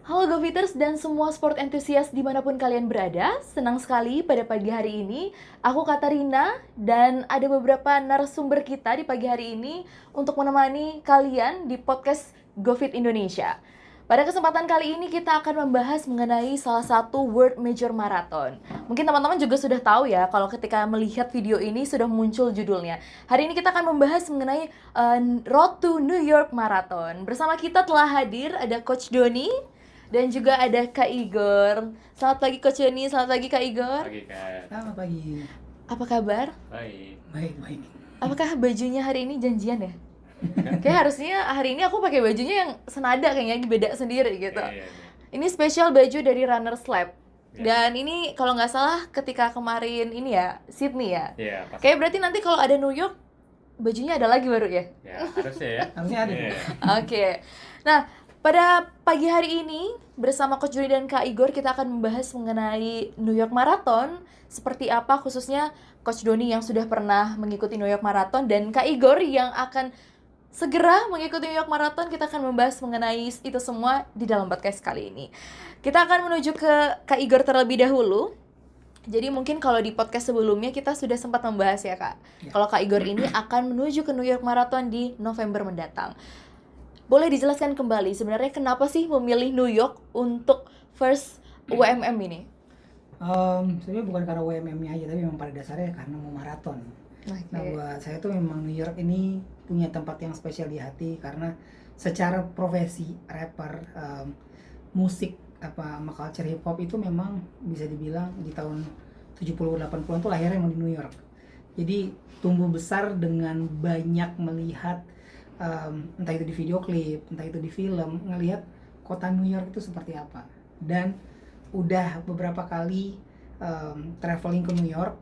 Halo Goviters dan semua sport enthusiast dimanapun kalian berada. Senang sekali pada pagi hari ini aku Katarina dan ada beberapa narasumber kita di pagi hari ini untuk menemani kalian di podcast GoFit Indonesia. Pada kesempatan kali ini kita akan membahas mengenai salah satu World Major Marathon. Mungkin teman-teman juga sudah tahu ya kalau ketika melihat video ini sudah muncul judulnya. Hari ini kita akan membahas mengenai Road to New York Marathon. Bersama kita telah hadir ada Coach Doni dan juga ada Kak Igor. Selamat pagi Coach Doni, selamat pagi Kak Igor. Pagi Kak. Selamat pagi. Apa kabar? Baik. Baik. Apakah bajunya hari ini janjian ya? Kayak harusnya hari ini aku pakai bajunya yang senada kayaknya, beda sendiri gitu. Iya. Ini spesial baju dari Runner's Lab. Iya. Dan ini kalau nggak salah ketika kemarin ini ya, Sydney ya. Iya, pasti. Kayak berarti nanti kalau ada New York, bajunya ada lagi baru ya? Ya, harusnya ya. Harusnya ada. Iya. Oke. Nah, pada pagi hari ini bersama Coach Juri dan Kak Igor kita akan membahas mengenai New York Marathon. Seperti apa khususnya Coach Doni yang sudah pernah mengikuti New York Marathon dan Kak Igor yang akan segera mengikuti New York Marathon. Kita akan membahas mengenai itu semua di dalam podcast kali ini. Kita akan menuju ke Kak Igor terlebih dahulu. Jadi mungkin kalau di podcast sebelumnya kita sudah sempat membahas ya Kak. Ya. Kalau Kak Igor ini akan menuju ke New York Marathon di November mendatang. Boleh dijelaskan kembali sebenarnya kenapa sih memilih New York untuk first UMM ini? Sebenarnya bukan karena WMM-nya aja, tapi memang pada dasarnya karena mau maraton. Nah, buat saya tuh memang New York ini punya tempat yang spesial di hati karena secara profesi rapper, musik sama culture hip hop itu memang bisa dibilang di tahun 70-80-an tuh lahirnya emang di New York. Jadi tumbuh besar dengan banyak melihat entah itu di video klip, entah itu di film, ngelihat kota New York itu seperti apa. Dan udah beberapa kali traveling ke New York,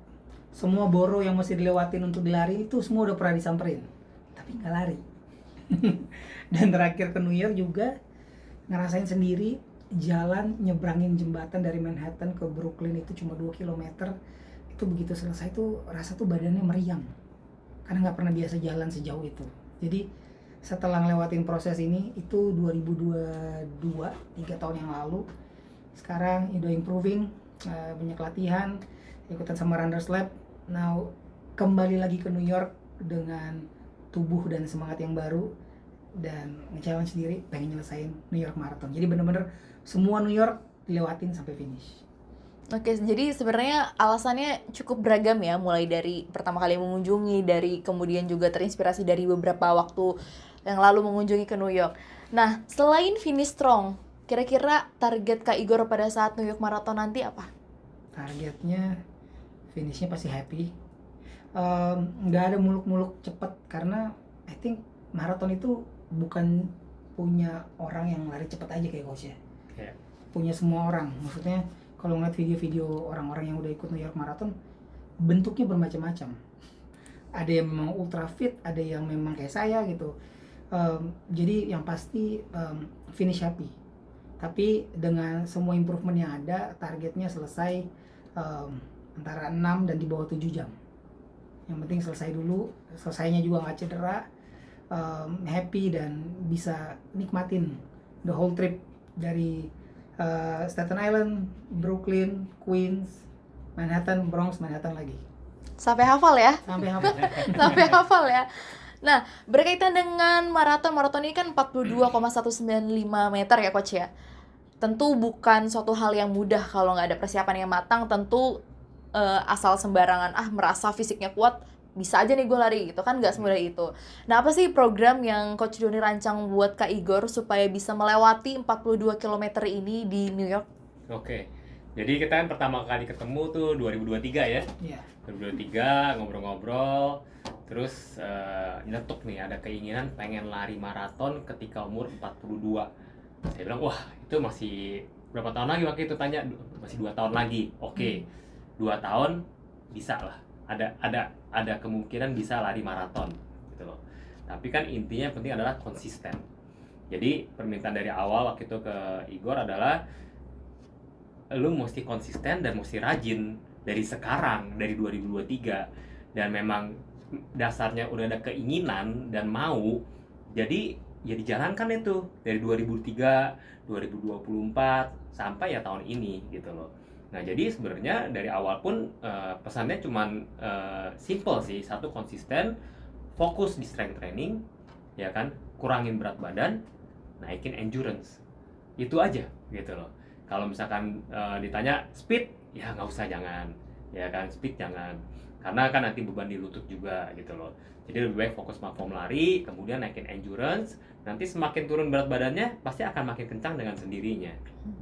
semua borough yang mesti dilewatin untuk dilari itu semua udah pernah disamperin, tapi nggak lari. Dan terakhir ke New York juga ngerasain sendiri jalan nyebrangin jembatan dari Manhattan ke Brooklyn itu cuma 2 km. Itu begitu selesai tuh rasa tuh badannya meriang karena nggak pernah biasa jalan sejauh itu. Jadi setelah ngelewatin proses ini itu 2022, 3 tahun yang lalu. Sekarang udah improving, banyak latihan, ikutan sama Runner's Lab. Now kembali lagi ke New York dengan tubuh dan semangat yang baru dan nge-challenge sendiri pengen nyelesain New York Marathon. Jadi bener-bener semua New York dilewatin sampai finish. Oke, jadi sebenarnya alasannya cukup beragam ya, mulai dari pertama kali mengunjungi, dari kemudian juga terinspirasi dari beberapa waktu yang lalu mengunjungi ke New York. Nah, selain finish strong, kira-kira target Kak Igor pada saat New York Marathon nanti apa? Targetnya finishnya pasti happy. Nggak ada muluk-muluk cepet karena I think maraton itu bukan punya orang yang lari cepet aja kayak coach ya. Iya. Punya semua orang. Maksudnya kalau ngeliat video-video orang-orang yang udah ikut New York Marathon, bentuknya bermacam-macam. Ada yang memang ultra fit, ada yang memang kayak saya gitu. Jadi yang pasti finish happy. Tapi dengan semua improvement yang ada, targetnya selesai antara 6 dan di bawah 7 jam. Yang penting selesai dulu, selesainya juga nggak cedera, happy dan bisa nikmatin the whole trip dari Staten Island, Brooklyn, Queens, Manhattan, Bronx, Manhattan lagi. Sampai hafal ya? Sampai habis. Sampai hafal ya. Nah, berkaitan dengan maraton ini kan 42,195 meter ya Coach ya. Tentu bukan suatu hal yang mudah kalau nggak ada persiapan yang matang. Tentu asal sembarangan merasa fisiknya kuat, bisa aja nih gue lari gitu kan, nggak semudah itu. Nah, apa sih program yang Coach Doni rancang buat Kak Igor supaya bisa melewati 42 km ini di New York? Oke. Jadi kita kan pertama kali ketemu tuh 2023 ya. Iya. 2023 ngobrol-ngobrol, terus nyetuk nih ada keinginan pengen lari maraton ketika umur 42. Saya bilang, wah itu masih berapa tahun lagi waktu itu tanya, masih 2 tahun lagi. Oke, 2 tahun bisa lah. Ada kemungkinan bisa lari maraton gitu loh. Tapi kan intinya yang penting adalah konsisten. Jadi permintaan dari awal waktu itu ke Igor adalah lu mesti konsisten dan mesti rajin dari sekarang, dari 2023. Dan memang dasarnya udah ada keinginan dan mau. Jadi ya dijalankan itu dari 2003, 2024 sampai ya tahun ini gitu loh. Nah, jadi sebenarnya dari awal pun pesannya cuman simple sih, satu konsisten, fokus di strength training, ya kan, kurangin berat badan, naikin endurance, itu aja gitu loh. Kalau misalkan ditanya speed, ya nggak usah, jangan, ya kan, speed jangan, karena kan nanti beban di lutut juga gitu loh. Jadi lebih baik fokus form lari, kemudian naikin endurance, nanti semakin turun berat badannya pasti akan makin kencang dengan sendirinya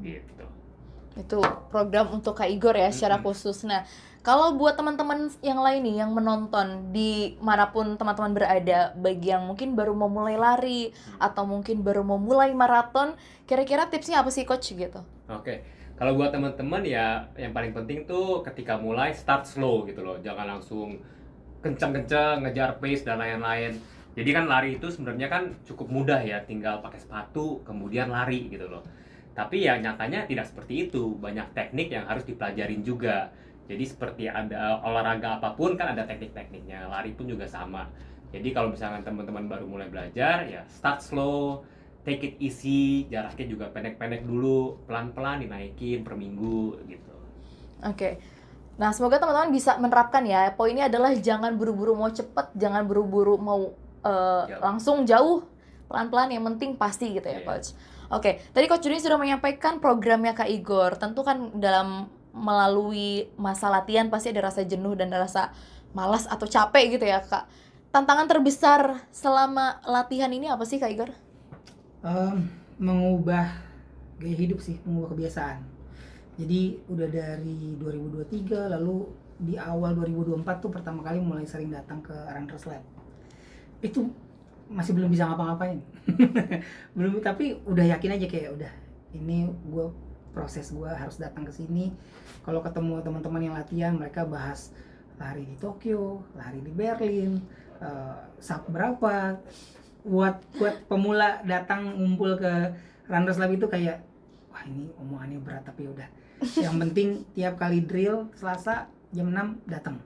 gitu. Itu program untuk Kak Igor ya secara khusus. Nah, kalau buat teman-teman yang lain nih yang menonton di manapun teman-teman berada, bagi yang mungkin baru mau mulai lari atau mungkin baru mau mulai maraton, kira-kira tipsnya apa sih coach gitu? Oke, kalau buat teman-teman ya yang paling penting tuh ketika mulai start slow gitu loh, jangan langsung kencang-kencang ngejar pace dan lain-lain. Jadi kan lari itu sebenarnya kan cukup mudah ya, tinggal pakai sepatu kemudian lari gitu loh. Tapi ya nyatanya tidak seperti itu, banyak teknik yang harus dipelajarin juga. Jadi seperti ada olahraga apapun kan ada teknik-tekniknya, lari pun juga sama. Jadi kalau misalkan teman-teman baru mulai belajar ya start slow, take it easy, jaraknya juga pendek-pendek dulu, pelan-pelan dinaikin per minggu gitu. Oke. Nah, semoga teman-teman bisa menerapkan ya. Poinnya adalah jangan buru-buru mau cepet, jangan buru-buru mau langsung jauh, pelan-pelan, yang penting pasti gitu ya, Coach. Oke, tadi Coach Juni sudah menyampaikan programnya Kak Igor. Tentu kan dalam melalui masa latihan pasti ada rasa jenuh dan ada rasa malas atau capek gitu ya, Kak. Tantangan terbesar selama latihan ini apa sih, Kak Igor? Mengubah gaya hidup sih, mengubah kebiasaan. Jadi udah dari 2023, lalu di awal 2024 tuh pertama kali mulai sering datang ke Runners Lab. Itu masih belum bisa ngapa-ngapain. Belum, tapi udah yakin aja kayak udah ini proses gue harus datang ke sini. Kalau ketemu teman-teman yang latihan, mereka bahas lari di Tokyo, lari di Berlin, sub berapa. Buat pemula datang ngumpul ke Runners Lab itu kayak wah ini omongannya berat, tapi udah. Yang penting tiap kali drill Selasa jam 6 datang.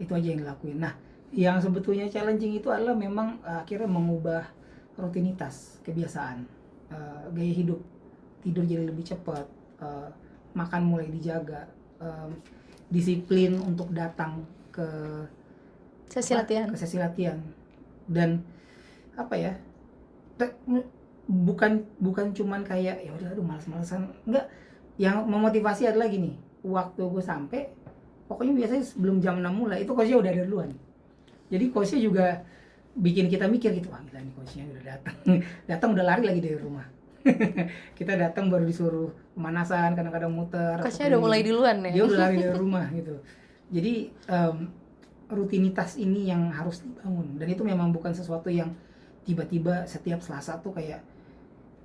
Itu aja yang dilakuin. Nah, yang sebetulnya challenging itu adalah memang akhirnya mengubah rutinitas, kebiasaan, gaya hidup, tidur jadi lebih cepat, makan mulai dijaga, disiplin untuk datang ke sesi latihan. Dan apa ya, bukan cuman kayak ya udah aduh malas-malasan, enggak. Yang memotivasi adalah gini, waktu gue sampai pokoknya biasanya sebelum jam 6 mulai itu coachnya udah ada duluan. Jadi coachnya juga bikin kita mikir gitu, wah gila nih coachnya udah datang udah lari lagi dari rumah. Kita datang baru disuruh pemanasan, kadang-kadang muter. Coachnya udah mulai duluan ya? Dia udah lari dari rumah gitu. Jadi rutinitas ini yang harus dibangun, dan itu memang bukan sesuatu yang tiba-tiba setiap Selasa tuh kayak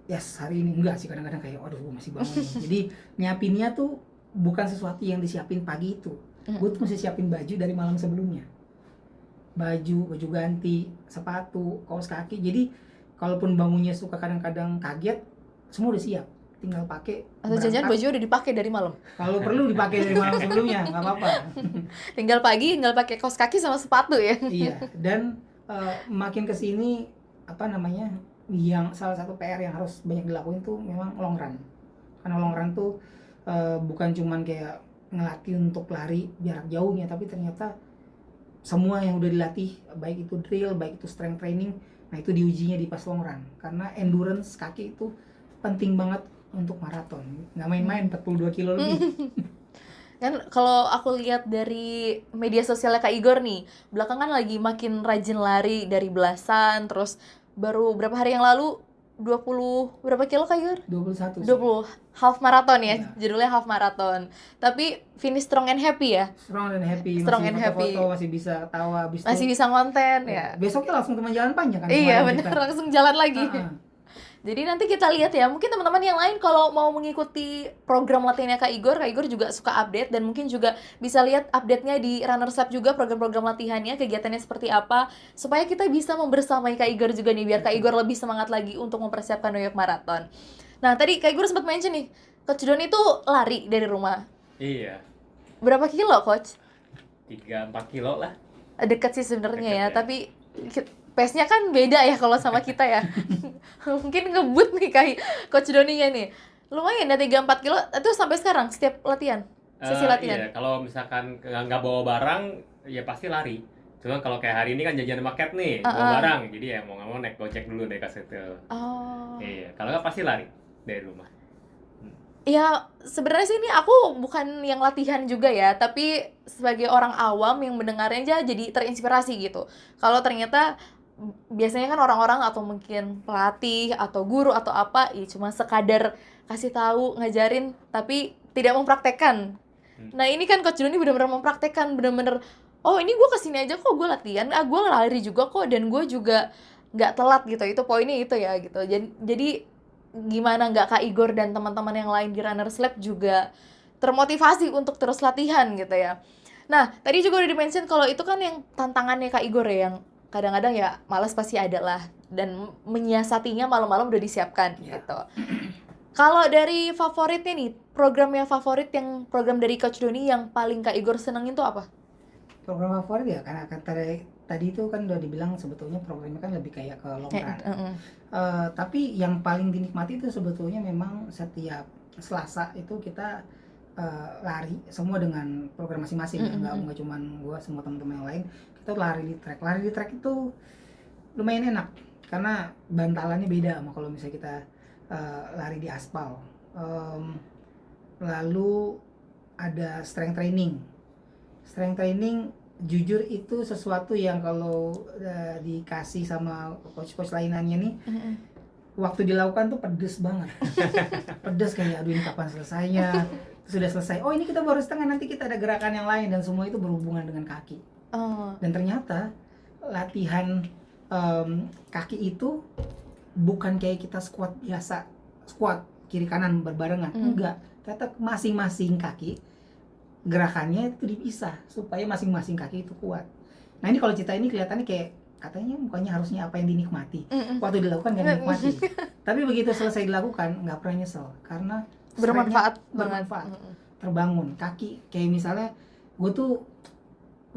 yes hari ini, enggak sih, kadang-kadang kayak waduh gue masih bangun. Jadi nyiapinnya tuh bukan sesuatu yang disiapin pagi itu. Gue tuh mesti siapin baju dari malam sebelumnya, baju ganti, sepatu, kaos kaki. Jadi kalaupun bangunnya suka kadang-kadang kaget, semua udah siap, tinggal pakai. Atau jangan baju udah dipakai dari malam? Kalau perlu dipakai dari malam sebelumnya, nggak apa-apa. Tinggal pakai kaos kaki sama sepatu ya. Iya, dan makin kesini yang salah satu PR yang harus banyak dilakuin tuh memang long run. Karena long run tuh bukan cuman kayak ngelatih untuk lari jarak jauhnya, tapi ternyata semua yang udah dilatih, baik itu drill, baik itu strength training, nah itu diujinya di pas long run. Karena endurance kaki itu penting banget untuk maraton. Nggak main-main, 42 kilo lebih. Kan kalau aku lihat dari media sosialnya Kak Igor nih, belakangan lagi makin rajin lari dari belasan, terus baru berapa hari yang lalu 20 berapa kilo Kak Igor? 21 sih. 20 half marathon ya, judulnya half marathon. Tapi finish strong and happy ya. Strong and happy, Strong masih and happy. foto-foto, masih bisa tawa, masih bisa konten ya. Besoknya langsung teman jalan panjang kan. Iya benar, langsung jalan lagi. Jadi nanti kita lihat ya, mungkin teman-teman yang lain kalau mau mengikuti program latihannya Kak Igor juga suka update, dan mungkin juga bisa lihat update-nya di Runners Lab juga, program-program latihannya, kegiatannya seperti apa, supaya kita bisa membersamai Kak Igor juga nih, biar Kak Igor lebih semangat lagi untuk mempersiapkan New York Marathon. Nah, tadi Kak Igor sempat mention nih, Coach Doni itu lari dari rumah. Iya. Berapa kilo, Coach? 3-4 kilo lah. Dekat sih sebenarnya ya, ya, tapi pace-nya kan beda ya kalau sama kita ya. Mungkin ngebut nih kayak Coach Doninya nih. Lumayan ya 3-4 kilo itu sampai sekarang setiap latihan, sesi latihan. Iya, kalau misalkan nggak bawa barang, ya pasti lari. Cuma kalau kayak hari ini kan jajan market nih, bawa barang, jadi ya mau nggak mau naik gojek dulu deh ke situ. Oh. Iya, kalau nggak pasti lari dari rumah. Ya sebenarnya sih ini aku bukan yang latihan juga ya, tapi sebagai orang awam yang mendengarnya aja jadi terinspirasi gitu. Kalau ternyata biasanya kan orang-orang atau mungkin pelatih atau guru atau apa, ya cuma sekadar kasih tahu, ngajarin, tapi tidak mempraktekkan. Nah ini kan Coach Doni benar-benar mempraktekkan, benar-benar, oh ini gue kesini aja kok, gue latihan, gue lari juga kok, dan gue juga nggak telat gitu. Itu poinnya itu ya gitu. Jadi gimana nggak Kak Igor dan teman-teman yang lain di Runners Lab juga termotivasi untuk terus latihan gitu ya. Nah, tadi juga udah di-mention kalau itu kan yang tantangannya Kak Igor ya, yang kadang-kadang ya malas pasti ada lah, dan menyiasatinya malam-malam udah disiapkan gitu. Kalau dari favoritnya nih, program yang favorit, yang program dari Coach Doni yang paling Kak Igor senengin tuh apa? Program favorit ya, karena tadi itu kan udah dibilang sebetulnya programnya kan lebih kayak ke long run. Tapi yang paling dinikmati itu sebetulnya memang setiap Selasa itu kita lari semua dengan program masing-masing, nggak cuman gue, semua teman-teman yang lain kita lari di track itu lumayan enak karena bantalannya beda sama kalau misalnya kita lari di aspal. Lalu ada strength training jujur itu sesuatu yang kalau dikasih sama coach-coach lainannya nih, waktu dilakukan tuh pedes banget. Pedes kayak aduh ini kapan selesainya. Sudah selesai, oh ini kita baru setengah, nanti kita ada gerakan yang lain, dan semua itu berhubungan dengan kaki. Dan ternyata latihan kaki itu bukan kayak kita squat biasa, squat kiri kanan berbarengan, enggak. Ternyata masing-masing kaki gerakannya itu dipisah supaya masing-masing kaki itu kuat. Nah ini kalau cerita ini kelihatannya kayak katanya mukanya harusnya apa yang dinikmati. Waktu dilakukan gak dinikmati. Tapi begitu selesai dilakukan nggak pernah nyesel karena bermanfaat. Terbangun kaki, kayak misalnya gue tuh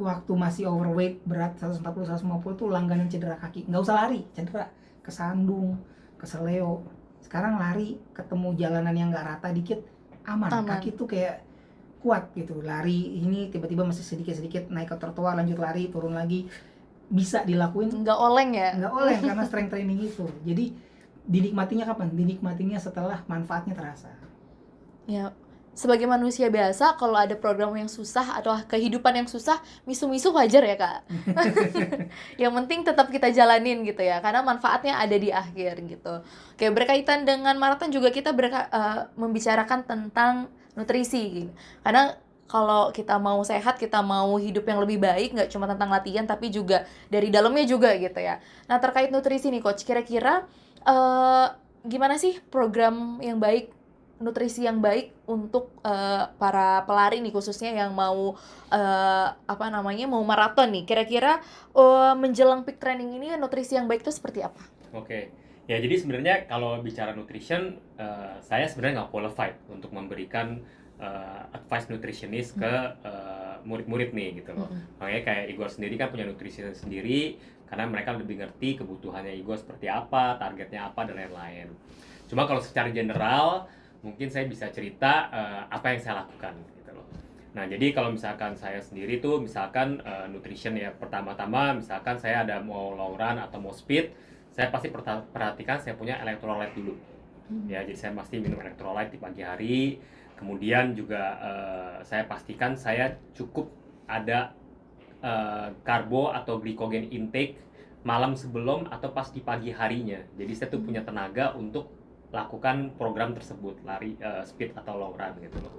waktu masih overweight berat 140-150 tuh langganan cedera kaki, nggak usah lari cedera, kesandung, keseleo. Sekarang lari ketemu jalanan yang nggak rata dikit aman. Kaki tuh kayak kuat gitu, lari ini tiba-tiba masih sedikit-sedikit naik ke trotoar, lanjut lari, turun lagi, bisa dilakuin, nggak oleng ya? Nggak oleng karena strength training itu. Jadi dinikmatinya kapan? Dinikmatinya setelah manfaatnya terasa. Ya, sebagai manusia biasa kalau ada program yang susah atau kehidupan yang susah, misu-misu wajar ya Kak. Yang penting tetap kita jalanin gitu ya, karena manfaatnya ada di akhir gitu. Kayak berkaitan dengan maraton juga kita membicarakan tentang nutrisi gitu. Karena kalau kita mau sehat, kita mau hidup yang lebih baik, nggak cuma tentang latihan tapi juga dari dalamnya juga gitu ya. Nah terkait nutrisi nih Coach, kira-kira gimana sih program yang baik, nutrisi yang baik untuk para pelari nih, khususnya yang mau mau maraton nih, kira-kira menjelang peak training ini nutrisi yang baik itu seperti apa? Oke. Ya jadi sebenarnya kalau bicara nutrition, saya sebenarnya nggak qualified untuk memberikan advice nutritionist ke murid-murid nih gitu loh. Makanya kayak Igor sendiri kan punya nutritionist sendiri karena mereka lebih ngerti kebutuhannya Igor seperti apa, targetnya apa dan lain-lain. Cuma kalau secara general mungkin saya bisa cerita apa yang saya lakukan gitu loh. Nah jadi kalau misalkan saya sendiri tuh misalkan nutrition ya, pertama-tama misalkan saya ada mau long run atau mau speed, saya pasti perhatikan saya punya electrolyte dulu. Ya, jadi saya pasti minum electrolyte di pagi hari. Kemudian juga saya pastikan saya cukup ada karbo atau glikogen intake malam sebelum atau pas di pagi harinya. Jadi saya tuh punya tenaga untuk lakukan program tersebut, lari, speed atau long run gitu loh.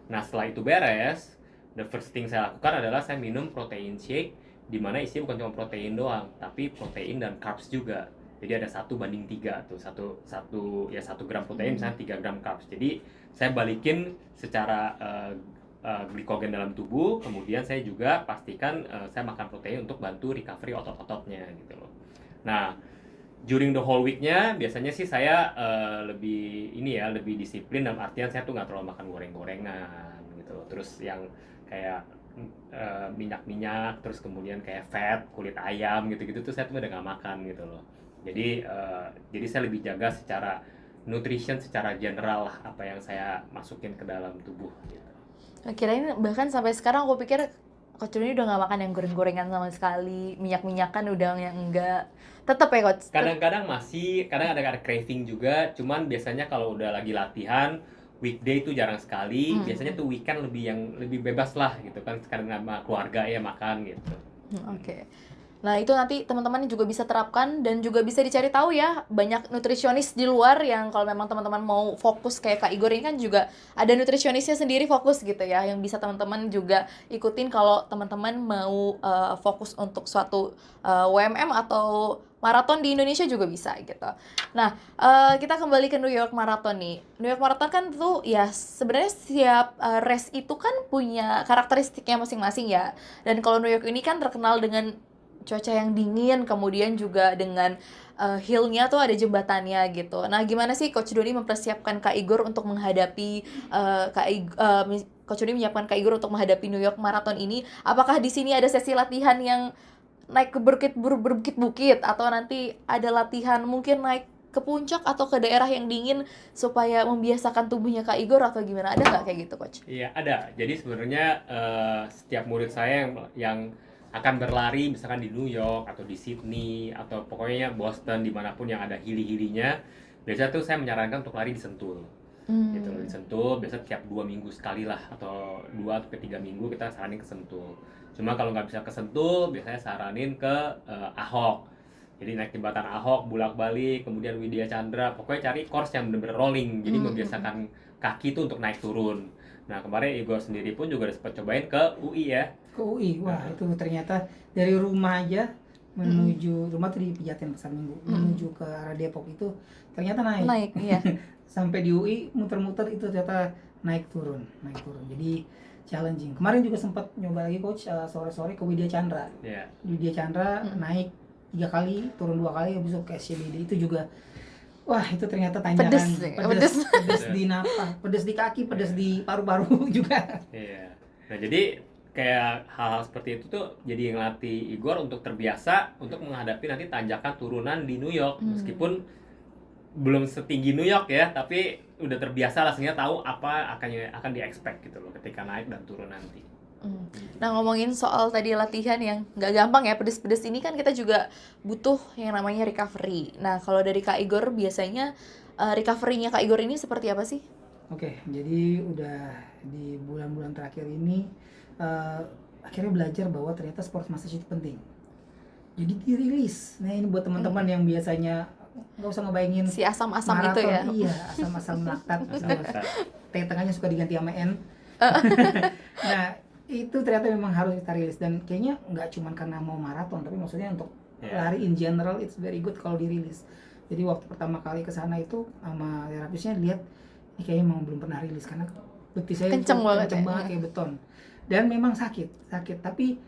Nah setelah itu beres, the first thing saya lakukan adalah saya minum protein shake, di mana isinya bukan cuma protein doang, tapi protein dan carbs juga. Jadi ada 1:3 tuh, 1 gram protein misalnya 3 gram carbs. Jadi saya balikin secara glikogen dalam tubuh, kemudian saya juga pastikan saya makan protein untuk bantu recovery otot-ototnya gitu loh. Nah, during the whole week-nya biasanya sih saya lebih disiplin dalam artian saya tuh nggak terlalu makan goreng-gorengan gitu loh. Terus yang kayak minyak-minyak, terus kemudian kayak fat, kulit ayam gitu-gitu tuh saya tuh udah nggak makan gitu loh. Jadi saya lebih jaga secara nutrition secara general lah apa yang saya masukin ke dalam tubuh gitu. Kirain bahkan sampai sekarang aku pikir Coach Doni udah nggak makan yang goreng-gorengan sama sekali, minyak-minyakan udah yang enggak. Tetap ya Coach? Kadang-kadang masih, kadang ada craving juga, cuman biasanya kalau udah lagi latihan weekday itu jarang sekali, biasanya tuh weekend lebih bebas lah gitu kan, karena sama keluarga ya makan gitu. Oke. Nah, itu nanti teman-teman juga bisa terapkan dan juga bisa dicari tahu ya. Banyak nutrisionis di luar yang kalau memang teman-teman mau fokus kayak Kak Igor ini kan juga ada nutrisionisnya sendiri fokus gitu ya, yang bisa teman-teman juga ikutin kalau teman-teman mau fokus untuk suatu WMM atau maraton di Indonesia juga bisa gitu. Nah, kita kembali ke New York Marathon nih. New York Marathon kan tuh ya sebenarnya setiap race itu kan punya karakteristiknya masing-masing ya. Dan kalau New York ini kan terkenal dengan cuaca yang dingin, kemudian juga dengan hill-nya tuh ada jembatannya gitu. Nah, gimana sih Coach Doni mempersiapkan Kak Igor untuk menghadapi Coach Doni menyiapkan Kak Igor untuk menghadapi New York Marathon ini? Apakah di sini ada sesi latihan yang naik ke berbukit-bukit atau nanti ada latihan mungkin naik ke puncak atau ke daerah yang dingin supaya membiasakan tubuhnya Kak Igor atau gimana? Ada nggak kayak gitu, Coach? Iya, ada. Jadi sebenarnya setiap murid saya yang akan berlari misalkan di New York atau di Sydney atau pokoknya Boston dimanapun yang ada hili-hilinya, biasanya tuh saya menyarankan untuk lari di Sentul. Gitu loh, di Sentul biasa tiap 2 minggu sekali lah atau 2 atau 3 minggu kita saranin ke Sentul. Cuma kalau nggak bisa ke Sentul biasanya saranin ke Ahok. Jadi naik jembatan Ahok bolak-balik, kemudian Widya Chandra, pokoknya cari course yang bener-bener rolling, jadi membiasakan kaki itu untuk naik turun. Nah, kemarin Igor sendiri pun juga sempat cobain ke UI ya. Ke UI, wah itu ternyata dari rumah aja menuju rumah tuh di Pejaten Pasar Minggu, menuju ke arah Depok itu ternyata naik. Iya. Sampai di UI muter-muter itu ternyata naik turun. Jadi challenging. Kemarin juga sempat nyoba lagi Coach sore-sore ke Widya Chandra. Yeah. Widya Chandra naik 3 kali, turun 2 kali, habis itu ke SCBD itu juga. Wah, itu ternyata tanjakan pedes di napas, pedes di kaki, pedes di paru-paru juga. Iya. Nah, jadi kayak hal-hal seperti itu tuh jadi ngelatih Igor untuk terbiasa untuk menghadapi nanti tanjakan turunan di New York. Meskipun belum setinggi New York ya, tapi udah terbiasa lah sehingga tahu apa akan di-expect gitu loh ketika naik dan turun nanti. Nah, ngomongin soal tadi latihan yang nggak gampang ya, pedes-pedes ini kan kita juga butuh yang namanya recovery. Nah, kalau dari Kak Igor biasanya recovery-nya Kak Igor ini seperti apa sih? Oke, jadi udah di bulan-bulan terakhir ini akhirnya belajar bahwa ternyata sports massage itu penting. Jadi dirilis. Nah, ini buat teman-teman yang biasanya nggak usah ngebayangin si asam-asam maraton, itu ya. Iya, asam-asam laktat. Tengahnya suka diganti sama N. Nah, itu ternyata memang harus kita rilis dan kayaknya nggak cuma karena mau maraton, tapi maksudnya untuk lari in general it's very good kalau dirilis. Jadi waktu pertama kali ke sana itu sama terapisnya lihat ini kayaknya memang belum pernah rilis karena betis saya kenceng banget kayak beton dan memang sakit tapi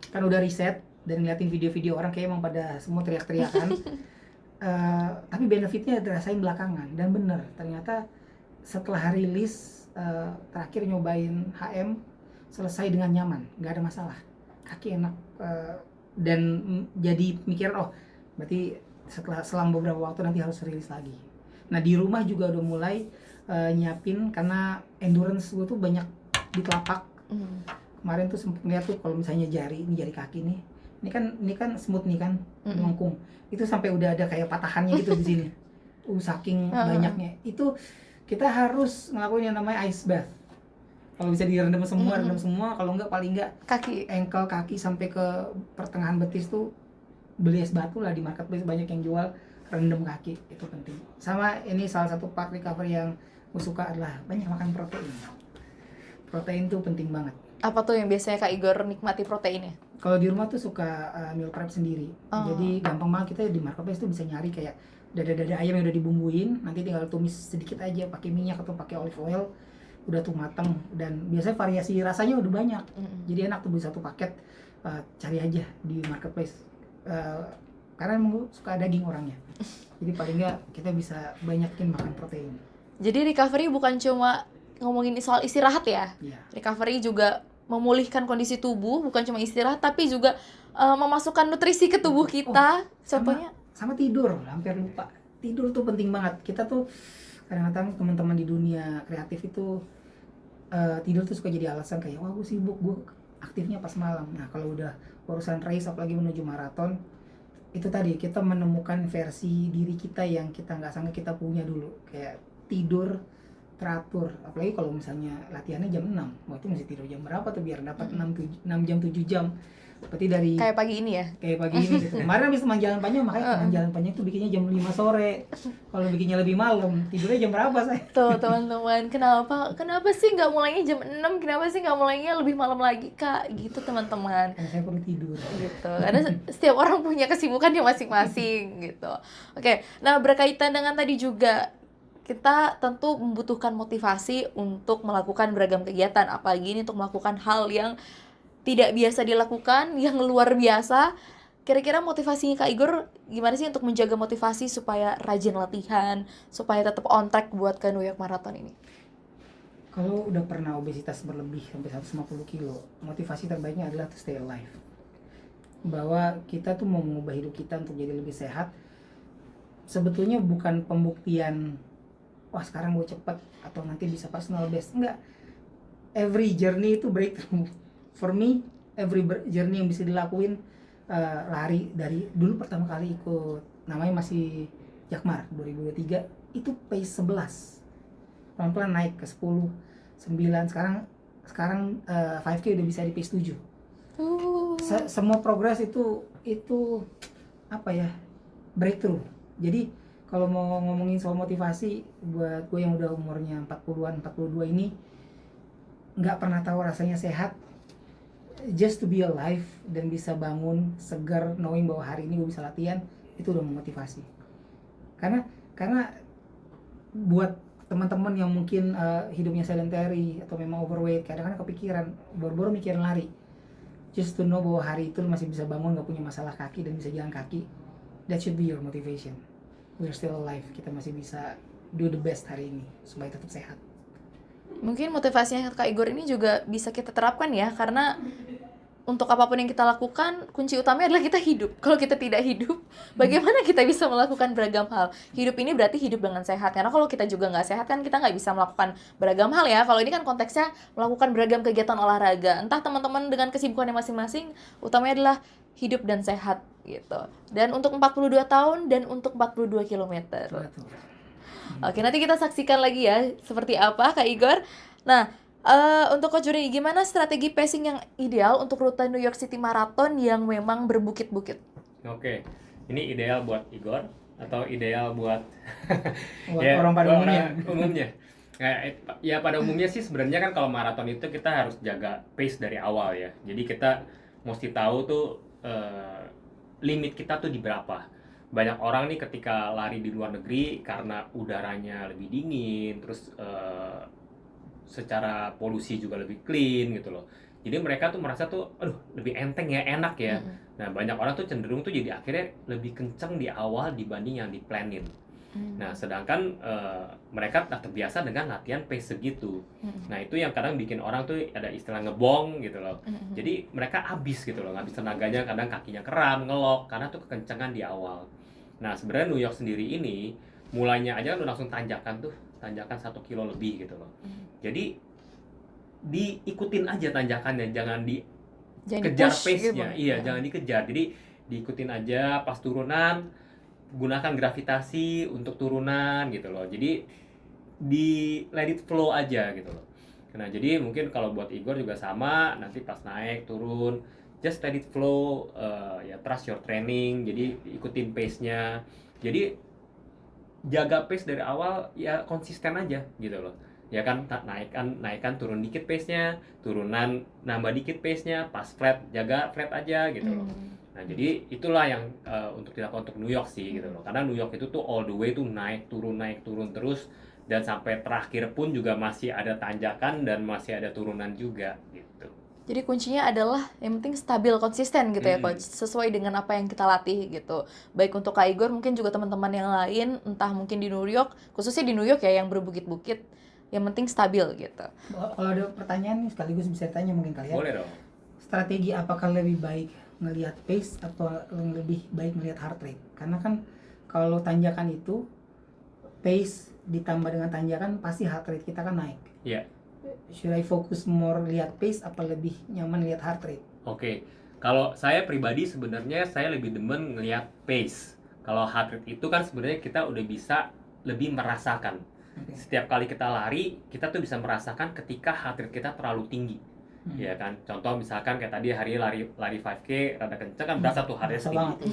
kan udah riset dan ngeliatin video-video orang kayak emang pada semua teriak-teriakan. Tapi benefitnya dirasain belakangan dan bener ternyata setelah rilis terakhir nyobain HM selesai dengan nyaman, nggak ada masalah, kaki enak dan jadi mikir berarti selang beberapa waktu nanti harus rilis lagi. Nah, di rumah juga udah mulai nyiapin karena endurance gue tuh banyak di telapak. Kemarin tuh sempet ngeliat tuh kalau misalnya jari kaki nih, ini kan smooth nih kan, melengkung, itu sampai udah ada kayak patahannya gitu di sini. Saking banyaknya itu kita harus ngelakuin yang namanya ice bath. Kalau bisa direndam semua, kalau enggak paling enggak kaki, ankle, kaki sampai ke pertengahan betis tuh beli es batu lah di marketplace, banyak yang jual rendam kaki, itu penting. Sama ini salah satu part recovery yang gue suka adalah banyak makan protein. Protein tuh penting banget. Apa tuh yang biasanya Kak Igor nikmati proteinnya? Kalau di rumah tuh suka meal prep sendiri. Jadi gampang banget, kita di marketplace tuh bisa nyari kayak dada ayam yang udah dibumbuin, nanti tinggal tumis sedikit aja pakai minyak atau pakai olive oil. Udah tuh mateng dan biasanya variasi rasanya udah banyak. Jadi enak tuh beli satu paket, cari aja di marketplace. Karena emang gue suka daging orangnya. Jadi paling nggak kita bisa banyakin makan protein. Jadi recovery bukan cuma ngomongin soal istirahat ya. Yeah. Recovery juga memulihkan kondisi tubuh, bukan cuma istirahat tapi juga memasukkan nutrisi ke tubuh kita. Contohnya sama tidur, hampir lupa. Tidur tuh penting banget. Kita tuh kadang-kadang teman-teman di dunia kreatif itu tidur tuh suka jadi alasan kayak wah gue sibuk, gue aktifnya pas malam. Nah kalau udah urusan race apalagi menuju maraton, itu tadi kita menemukan versi diri kita yang kita nggak sangka kita punya dulu, kayak tidur teratur. Apalagi kalau misalnya latihannya jam 6, waktu mesti tidur jam berapa tuh biar dapat 6 jam 7 jam. Berarti dari kayak pagi ini ya. Kayak pagi ini gitu. Kemarin habis teman jalan panjang, makanya teman jalan panjang itu bikinnya jam 5 sore. Kalau bikinnya lebih malam, tidurnya jam berapa saya? Tuh teman-teman, kenapa sih nggak mulainya jam 6? Kenapa sih nggak mulainya lebih malam lagi Kak? Gitu teman-teman. Karena saya perlu tidur. Gitu. Karena setiap orang punya kesibukannya masing-masing gitu. Oke, nah berkaitan dengan tadi juga kita tentu membutuhkan motivasi untuk melakukan beragam kegiatan, apalagi ini untuk melakukan hal yang tidak biasa dilakukan, yang luar biasa. Kira-kira motivasinya Kak Igor gimana sih untuk menjaga motivasi supaya rajin latihan, supaya tetap on track buat ke New York Marathon ini? Kalau udah pernah obesitas berlebih sampai 150 kilo, motivasi terbaiknya adalah to stay alive. Bahwa kita tuh mau mengubah hidup kita untuk jadi lebih sehat, sebetulnya bukan pembuktian wah sekarang gue cepet atau nanti bisa personal best. Enggak, every journey itu breakthrough. For me, every journey yang bisa dilakuin, lari dari dulu pertama kali ikut, namanya masih Jakmar 2023, itu pace 11, pelan-pelan naik ke 10, 9, sekarang 5K udah bisa di pace 7. Semua progres itu apa ya, breakthrough. Jadi kalau mau ngomongin soal motivasi buat gue yang udah umurnya 40-an, 42 ini, nggak pernah tahu rasanya sehat, just to be alive dan bisa bangun segar knowing bahwa hari ini gue bisa latihan, itu udah memotivasi. Karena buat teman-teman yang mungkin hidupnya sedentary atau memang overweight, kadang-kadang kepikiran baru-baru mikirin lari, just to know bahwa hari itu masih bisa bangun, gak punya masalah kaki dan bisa jalan kaki, that should be your motivation. We're still alive, kita masih bisa do the best hari ini supaya tetap sehat. Mungkin motivasinya Kak Igor ini juga bisa kita terapkan ya, karena untuk apapun yang kita lakukan, kunci utamanya adalah kita hidup. Kalau kita tidak hidup, bagaimana kita bisa melakukan beragam hal? Hidup ini berarti hidup dengan sehat, karena kalau kita juga nggak sehat kan kita nggak bisa melakukan beragam hal ya. Kalau ini kan konteksnya melakukan beragam kegiatan olahraga. Entah teman-teman dengan kesibukannya masing-masing, utamanya adalah hidup dan sehat gitu. Dan untuk 42 tahun dan untuk 42 kilometer. Oke, nanti kita saksikan lagi ya seperti apa Kak Igor. Nah, untuk Coach Juri, gimana strategi pacing yang ideal untuk rute New York City Marathon yang memang berbukit-bukit? Oke, ini ideal buat Igor atau ideal buat ya, orang pada umumnya? Ya pada umumnya sih sebenarnya kan kalau maraton itu kita harus jaga pace dari awal ya. Jadi kita mesti tahu tuh limit kita tuh di berapa. Banyak orang nih ketika lari di luar negeri karena udaranya lebih dingin, terus secara polusi juga lebih clean gitu loh. Jadi mereka tuh merasa tuh, aduh lebih enteng ya, enak ya. Nah banyak orang tuh cenderung tuh jadi akhirnya lebih kenceng di awal dibanding yang di-planin. Nah sedangkan mereka tak terbiasa dengan latihan pace segitu. Nah itu yang kadang bikin orang tuh ada istilah ngebong gitu loh. Jadi mereka habis gitu loh, habis tenaganya, kadang kakinya kram, ngelok karena tuh kekencengan di awal. Nah sebenarnya New York sendiri ini mulainya aja kan udah langsung tanjakan 1 kilo lebih gitu loh. Jadi diikutin aja tanjakannya, jangan dikejar pace-nya. Gitu, iya, jangan dikejar. Jadi diikutin aja, pas turunan gunakan gravitasi untuk turunan gitu loh. Jadi di let it flow aja gitu loh. Nah, jadi mungkin kalau buat Igor juga sama, nanti pas naik turun just let it flow, ya trust your training. Jadi ikutin pace-nya. Jadi jaga pace dari awal, ya konsisten aja gitu loh. Ya kan naikkan turun dikit pace-nya, turunan nambah dikit pace-nya, pas flat jaga flat aja gitu loh. Nah, jadi itulah yang untuk dilakukan untuk New York sih gitu loh. Karena New York itu tuh all the way tuh naik turun terus, dan sampai terakhir pun juga masih ada tanjakan dan masih ada turunan juga gitu. Jadi kuncinya adalah yang penting stabil, konsisten gitu ya Coach, sesuai dengan apa yang kita latih gitu. Baik untuk Kak Igor, mungkin juga teman-teman yang lain, entah mungkin di New York, khususnya di New York ya yang berbukit-bukit, yang penting stabil gitu. Kalau ada pertanyaan nih sekaligus bisa tanya mungkin kalian. Boleh dong. Strategi apakah lebih baik ngelihat pace atau lebih baik ngelihat heart rate? Karena kan kalau tanjakan itu pace ditambah dengan tanjakan pasti heart rate kita kan naik. Iya. Should I focus more lihat pace apa lebih nyaman lihat heart rate? Oke. Kalau saya pribadi sebenarnya saya lebih demen ngelihat pace. Kalau heart rate itu kan sebenarnya kita udah bisa lebih merasakan. Setiap kali kita lari, kita tuh bisa merasakan ketika heart rate kita terlalu tinggi. Ya kan, contoh misalkan kayak tadi hari lari 5K rada kenceng kan berasa tuh heart rate tinggi.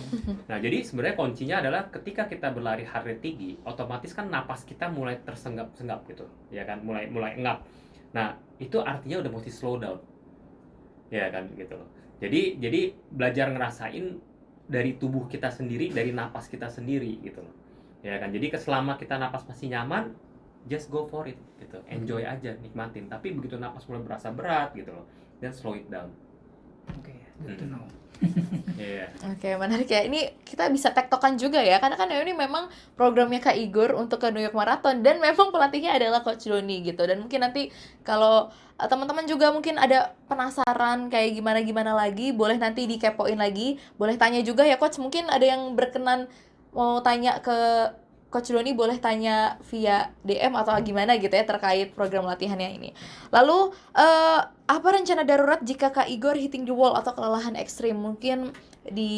Nah jadi sebenarnya kuncinya adalah ketika kita berlari heart rate tinggi, otomatis kan napas kita mulai tersenggap-senggap gitu, ya kan, mulai engap. Nah itu artinya udah mesti slow down, ya kan gitu loh. Jadi belajar ngerasain dari tubuh kita sendiri, dari napas kita sendiri gitu loh, ya kan. Jadi selama kita napas masih nyaman, just go for it gitu, enjoy aja, nikmatin. Tapi begitu napas mulai berasa berat gitu loh, then slow it down. Oke, good to know. Iya. Oke, menarik ya. Ini kita bisa tektokan juga ya, karena kan ini memang programnya Kak Igor untuk ke New York Marathon dan memang pelatihnya adalah Coach Doni gitu. Dan mungkin nanti kalau teman-teman juga mungkin ada penasaran kayak gimana lagi, boleh nanti dikepoin lagi, boleh tanya juga ya Coach. Mungkin ada yang berkenan mau tanya ke Coach Doni, boleh tanya via DM atau gimana gitu ya terkait program latihannya ini. Lalu apa rencana darurat jika Kak Igor hitting the wall atau kelelahan ekstrim? Mungkin di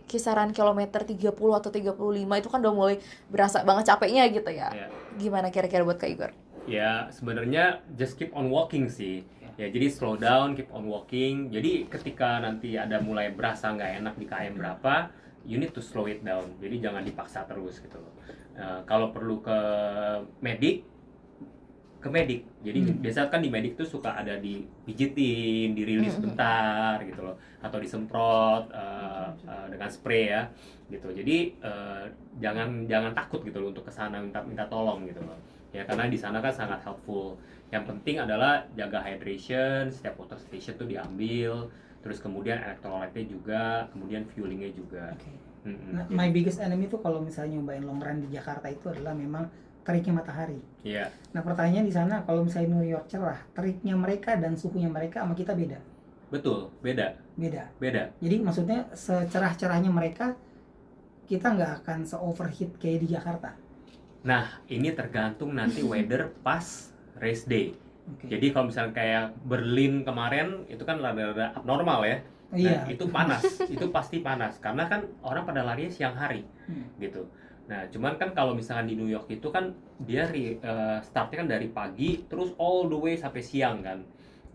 kisaran kilometer 30 atau 35 itu kan udah mulai berasa banget capeknya gitu ya. Gimana kira-kira buat Kak Igor? Ya sebenarnya just keep on walking sih. Ya jadi slow down, keep on walking. Jadi ketika nanti ada mulai berasa nggak enak di KM berapa, you need to slow it down. Jadi jangan dipaksa terus gitu loh. Kalau perlu ke medik, Jadi biasa kan di medik tuh suka ada dipijitin, dirilis bentar gitu loh, atau disemprot dengan spray ya, gitu. Jadi jangan takut gitu loh untuk kesana minta tolong gitu loh. Ya karena di sana kan sangat helpful. Yang penting adalah jaga hydration, setiap water station tuh diambil, terus kemudian elektrolytnya juga, kemudian fuelingnya juga. Nah, my biggest enemy tuh kalau misalnya nyobain long run di Jakarta itu adalah memang teriknya matahari. Iya. Nah pertanyaan di sana kalau misalnya New York cerah, teriknya mereka dan suhunya mereka sama kita beda. Betul, beda. Jadi maksudnya secerah-cerahnya mereka, kita nggak akan se-overheat kayak di Jakarta. Nah ini tergantung nanti weather pas race day. Jadi kalau misalnya kayak Berlin kemarin itu kan rada-rada abnormal ya. Nah, itu panas, itu pasti panas karena kan orang pada larinya siang hari gitu. Nah cuman kan kalau misalkan di New York itu kan dia startnya kan dari pagi terus all the way sampai siang kan.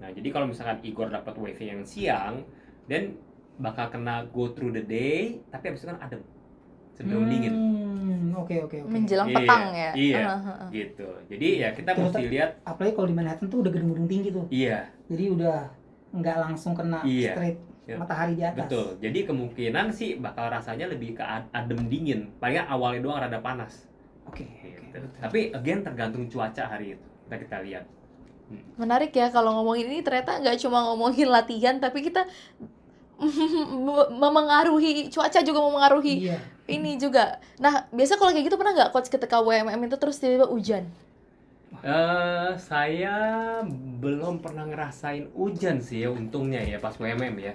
Nah jadi kalau misalkan Igor dapat wave yang siang, dan bakal kena go through the day, tapi abis itu kan adem, cenderung dingin. Oke. Menjelang petang ya. Iya, gitu. Jadi ya kita mesti lihat. Apalagi kalau di Manhattan tuh udah gedung-gedung tinggi tuh. Iya. Jadi udah nggak langsung kena straight matahari di atas. Betul. Jadi kemungkinan sih bakal rasanya lebih ke adem dingin. Paling awalnya doang rada panas. Oke. Tapi again tergantung cuaca hari itu. Kita lihat. Menarik ya kalau ngomongin ini, ternyata nggak cuma ngomongin latihan, tapi kita memengaruhi cuaca juga memengaruhi ini juga. Nah biasa kalau kayak gitu pernah nggak Coach ketika WMM itu terus tiba-tiba hujan? Saya belum pernah ngerasain hujan sih ya, untungnya ya pas WMM ya.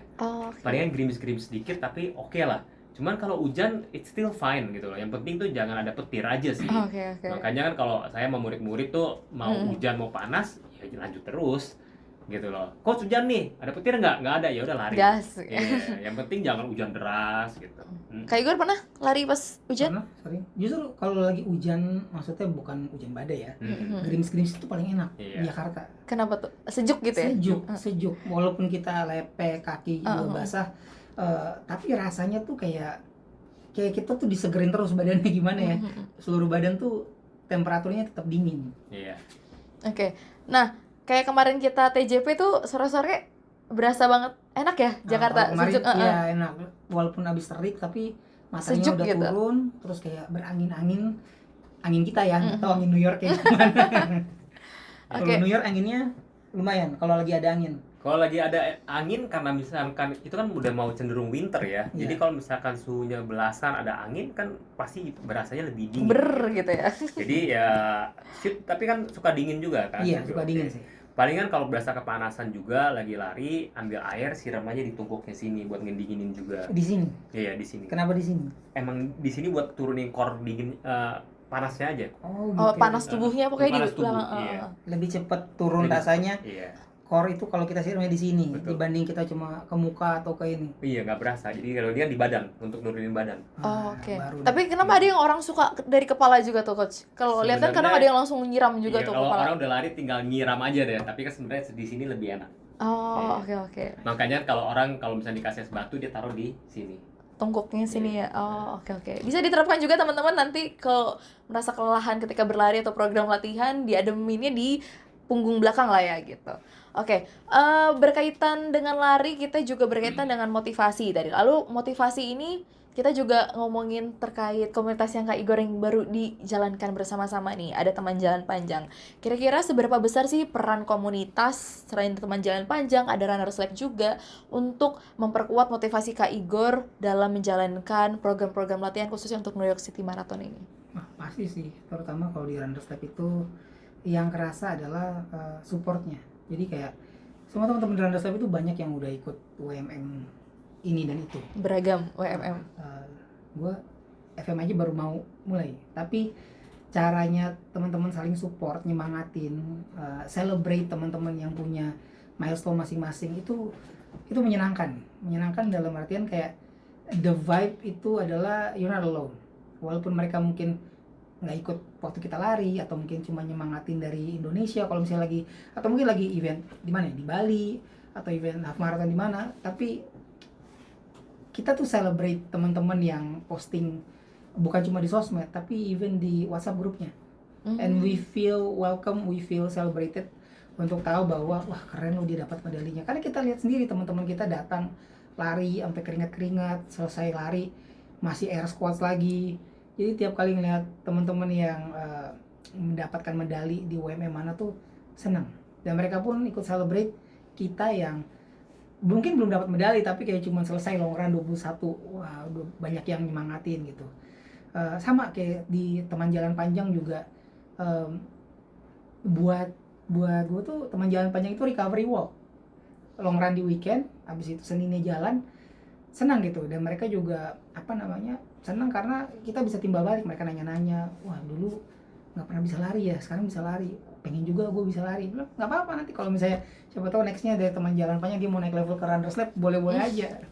Palingan gerimis-gerimis sedikit tapi oke lah. Cuman kalau hujan it's still fine gitu loh. Yang penting tuh jangan ada petir aja sih. Makanya kan kalau saya sama murid-murid tuh mau hujan mau panas ya lanjut terus gitu loh. Coach hujan nih, ada petir nggak? Nggak ada, ya udah lari. Gas. Yang penting jangan hujan deras gitu. Kak Igor pernah lari pas hujan? Pernah, sering. Justru kalau lagi hujan, maksudnya bukan hujan badai ya, gerimis-gerimis itu paling enak di Jakarta. Kenapa tuh? Sejuk gitu ya? Sejuk. Walaupun kita lepek, kaki juga basah, tapi rasanya tuh kayak kita tuh disegerin terus badannya, gimana ya? Seluruh badan tuh temperaturnya tetap dingin. Iya. Oke. Nah, kayak kemarin kita TJP tuh sore-sore berasa banget enak ya Jakarta. Kemarin sejuk. Iya enak, walaupun habis terik tapi matanya sejuk udah gitu. Turun, terus kayak berangin kita ya, atau angin New York kayak gimana. Kalau New York anginnya lumayan kalau lagi ada angin. Kalau lagi ada angin, karena misalkan itu kan udah mau cenderung winter ya. Iya. Jadi kalau misalkan suhunya belasan, ada angin kan pasti berasanya lebih dingin. Gitu ya. Jadi ya shoot, tapi kan suka dingin juga kan. Iya, Jadi, suka oke. dingin sih. Palingan kalau berasa kepanasan juga lagi lari, ambil air, siram aja di tungkuknya sini buat ngedinginin juga. Di sini. Iya, di sini. Kenapa di sini? Emang di sini buat turunin core dingin, panasnya aja. Oh, Oh, gitu. panas tubuhnya pokoknya Panas di tubuh, belakang. iya. Lebih cepat turun Lebih rasanya. Iya. Core itu kalau kita siramnya di sini Betul. dibanding kita cuma ke muka atau ke ini. Iya, nggak berasa. Jadi kalau dia di badan, untuk nurunin badan. Oh, Nah, oke. baru deh. Tapi kenapa ada yang orang suka dari kepala juga tuh, Coach? Kalau lihat kan kadang ada yang langsung nyiram juga Iya, tuh kalau kepala. orang udah lari tinggal nyiram aja deh, tapi kan sebenarnya di sini lebih enak. Oh, oke. Makanya kalau misalnya dikasih es batu, dia taruh di sini. Tungkuknya sini ya. Oh, oke. Bisa diterapkan juga teman-teman nanti kalau merasa kelelahan ketika berlari atau program latihan, diademinnya di punggung belakang lah ya gitu. Oke, berkaitan dengan lari, kita juga berkaitan dengan motivasi tadi. Lalu motivasi ini kita juga ngomongin terkait komunitas yang Kak Igor yang baru dijalankan bersama-sama nih. Ada teman jalan panjang. Kira-kira seberapa besar sih peran komunitas selain teman jalan panjang, ada Runners Lab juga untuk memperkuat motivasi Kak Igor dalam menjalankan program-program latihan khususnya untuk New York City Marathon ini? Wah, pasti sih, terutama kalau di Runners Lab itu yang kerasa adalah supportnya. Jadi kayak semua teman-teman di Runners Lab itu banyak yang udah ikut WMM ini dan itu. Beragam WMM. Gue FM aja baru mau mulai, tapi caranya teman-teman saling support, nyemangatin, celebrate teman-teman yang punya milestone masing-masing itu menyenangkan dalam artian kayak the vibe itu adalah you're not alone. Walaupun mereka mungkin nggak ikut waktu kita lari atau mungkin cuma nyemangatin dari Indonesia kalau misalnya lagi atau mungkin lagi event di mana ya, di Bali atau event half marathon di mana, tapi kita tuh celebrate teman-teman yang posting bukan cuma di sosmed tapi even di WhatsApp grupnya. And we feel welcome, we feel celebrated untuk tahu bahwa wah keren loh dia dapat medalinya. Karena kita lihat sendiri teman-teman kita datang lari sampai keringat-keringat, selesai lari masih air squats lagi. Jadi tiap kali ngeliat teman-teman yang mendapatkan medali di WMM mana tuh senang. Dan mereka pun ikut celebrate kita yang mungkin belum dapat medali tapi kayak cuma selesai long run 21. Wah, udah banyak yang nyemangatin gitu. Sama kayak di teman jalan panjang juga, buat gue tuh teman jalan panjang itu recovery walk, long run di weekend, habis itu Seninnya jalan, senang gitu. Dan mereka juga senang karena kita bisa timbal balik. Mereka nanya-nanya, wah dulu nggak pernah bisa lari ya, sekarang bisa lari, pengen juga gue bisa lari. Bilang nggak apa-apa, nanti kalau misalnya siapa tahu nextnya dari teman jalan panjang dia mau naik level ke Runners Lab, boleh-boleh aja.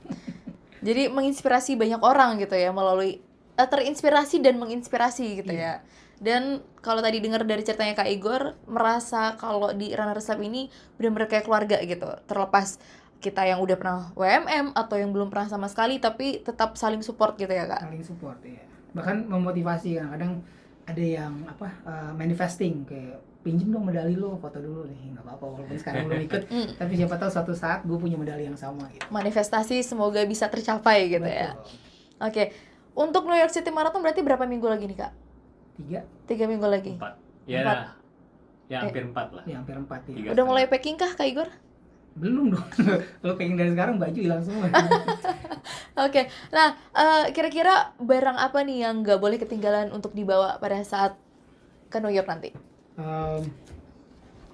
Jadi menginspirasi banyak orang gitu ya, melalui terinspirasi dan menginspirasi gitu ya. Dan kalau tadi dengar dari ceritanya Kak Igor, merasa kalau di Runners Lab ini benar-benar kayak keluarga gitu. Terlepas kita yang udah pernah WMM atau yang belum pernah sama sekali, tapi tetap saling support gitu ya Kak. Saling support ya. Bahkan memotivasi, kadang ada yang manifesting kayak pinjem dong medali lo, foto dulu nih. Nggak apa-apa walaupun sekarang belum ikut, tapi siapa tahu suatu saat gue punya medali yang sama gitu. Manifestasi semoga bisa tercapai gitu. Betul. Ya. Oke. Untuk New York City Marathon berarti berapa minggu lagi nih Kak? 3 minggu lagi. 4. Ya, 4. Ya hampir 4 lah. Ya hampir 4 ya. Udah mulai packing kah Kak Igor? Belum dong. Kalau packing dari sekarang baju hilang semua. Oke. Nah, kira-kira barang apa nih yang nggak boleh ketinggalan untuk dibawa pada saat ke New York nanti?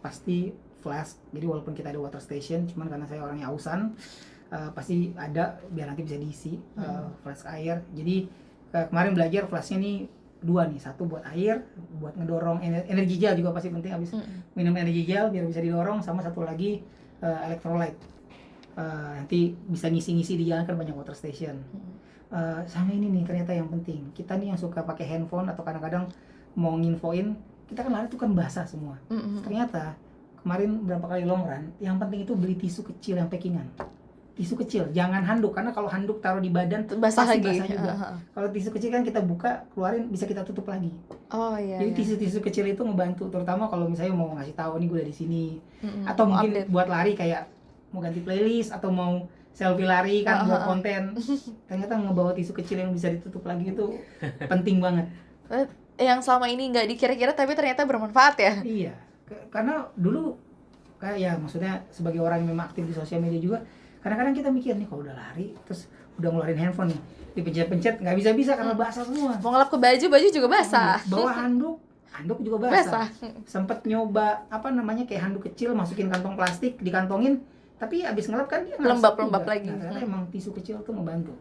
Pasti flask. Jadi walaupun kita ada water station, cuman karena saya orangnya ausan, pasti ada biar nanti bisa diisi flask air. Jadi kemarin belajar flasknya nih 2 nih, 1 buat air, buat ngedorong energi gel juga pasti penting, habis minum energi gel biar bisa didorong, sama 1 lagi electrolyte. Nanti bisa ngisi-ngisi di jalan kan banyak water station. Sama ini nih ternyata yang penting, kita nih yang suka pakai handphone atau kadang-kadang mau nginfoin, kita kan lari tuh kan basah semua. Ternyata kemarin berapa kali long run, yang penting itu beli tisu kecil yang packingan. Tisu kecil, jangan handuk, karena kalau handuk taruh di badan basah pasti lagi. Basah juga. Kalau tisu kecil kan kita buka, keluarin, bisa kita tutup lagi. Oh iya. Jadi tisu-tisu kecil itu ngebantu, terutama kalau misalnya mau ngasih tahu nih gue udah di sini, atau mungkin update. Buat lari kayak mau ganti playlist atau mau selfie lari kan buat konten. Ternyata ngebawa tisu kecil yang bisa ditutup lagi itu penting banget. Yang selama ini nggak dikira-kira tapi ternyata bermanfaat ya. Iya, karena dulu kayak ya maksudnya sebagai orang yang memang aktif di sosial media juga, kadang-kadang kita mikir nih kalau udah lari terus udah ngeluarin handphone nih, dipencet-pencet nggak bisa karena basah semua. Mau ngelap ke baju juga basah. Bawa handuk juga basah. Sempet nyoba apa namanya kayak handuk kecil masukin kantong plastik, dikantongin, tapi abis ngelap kan dia lembab lagi. Nah, ternyata emang tisu kecil tuh membantu.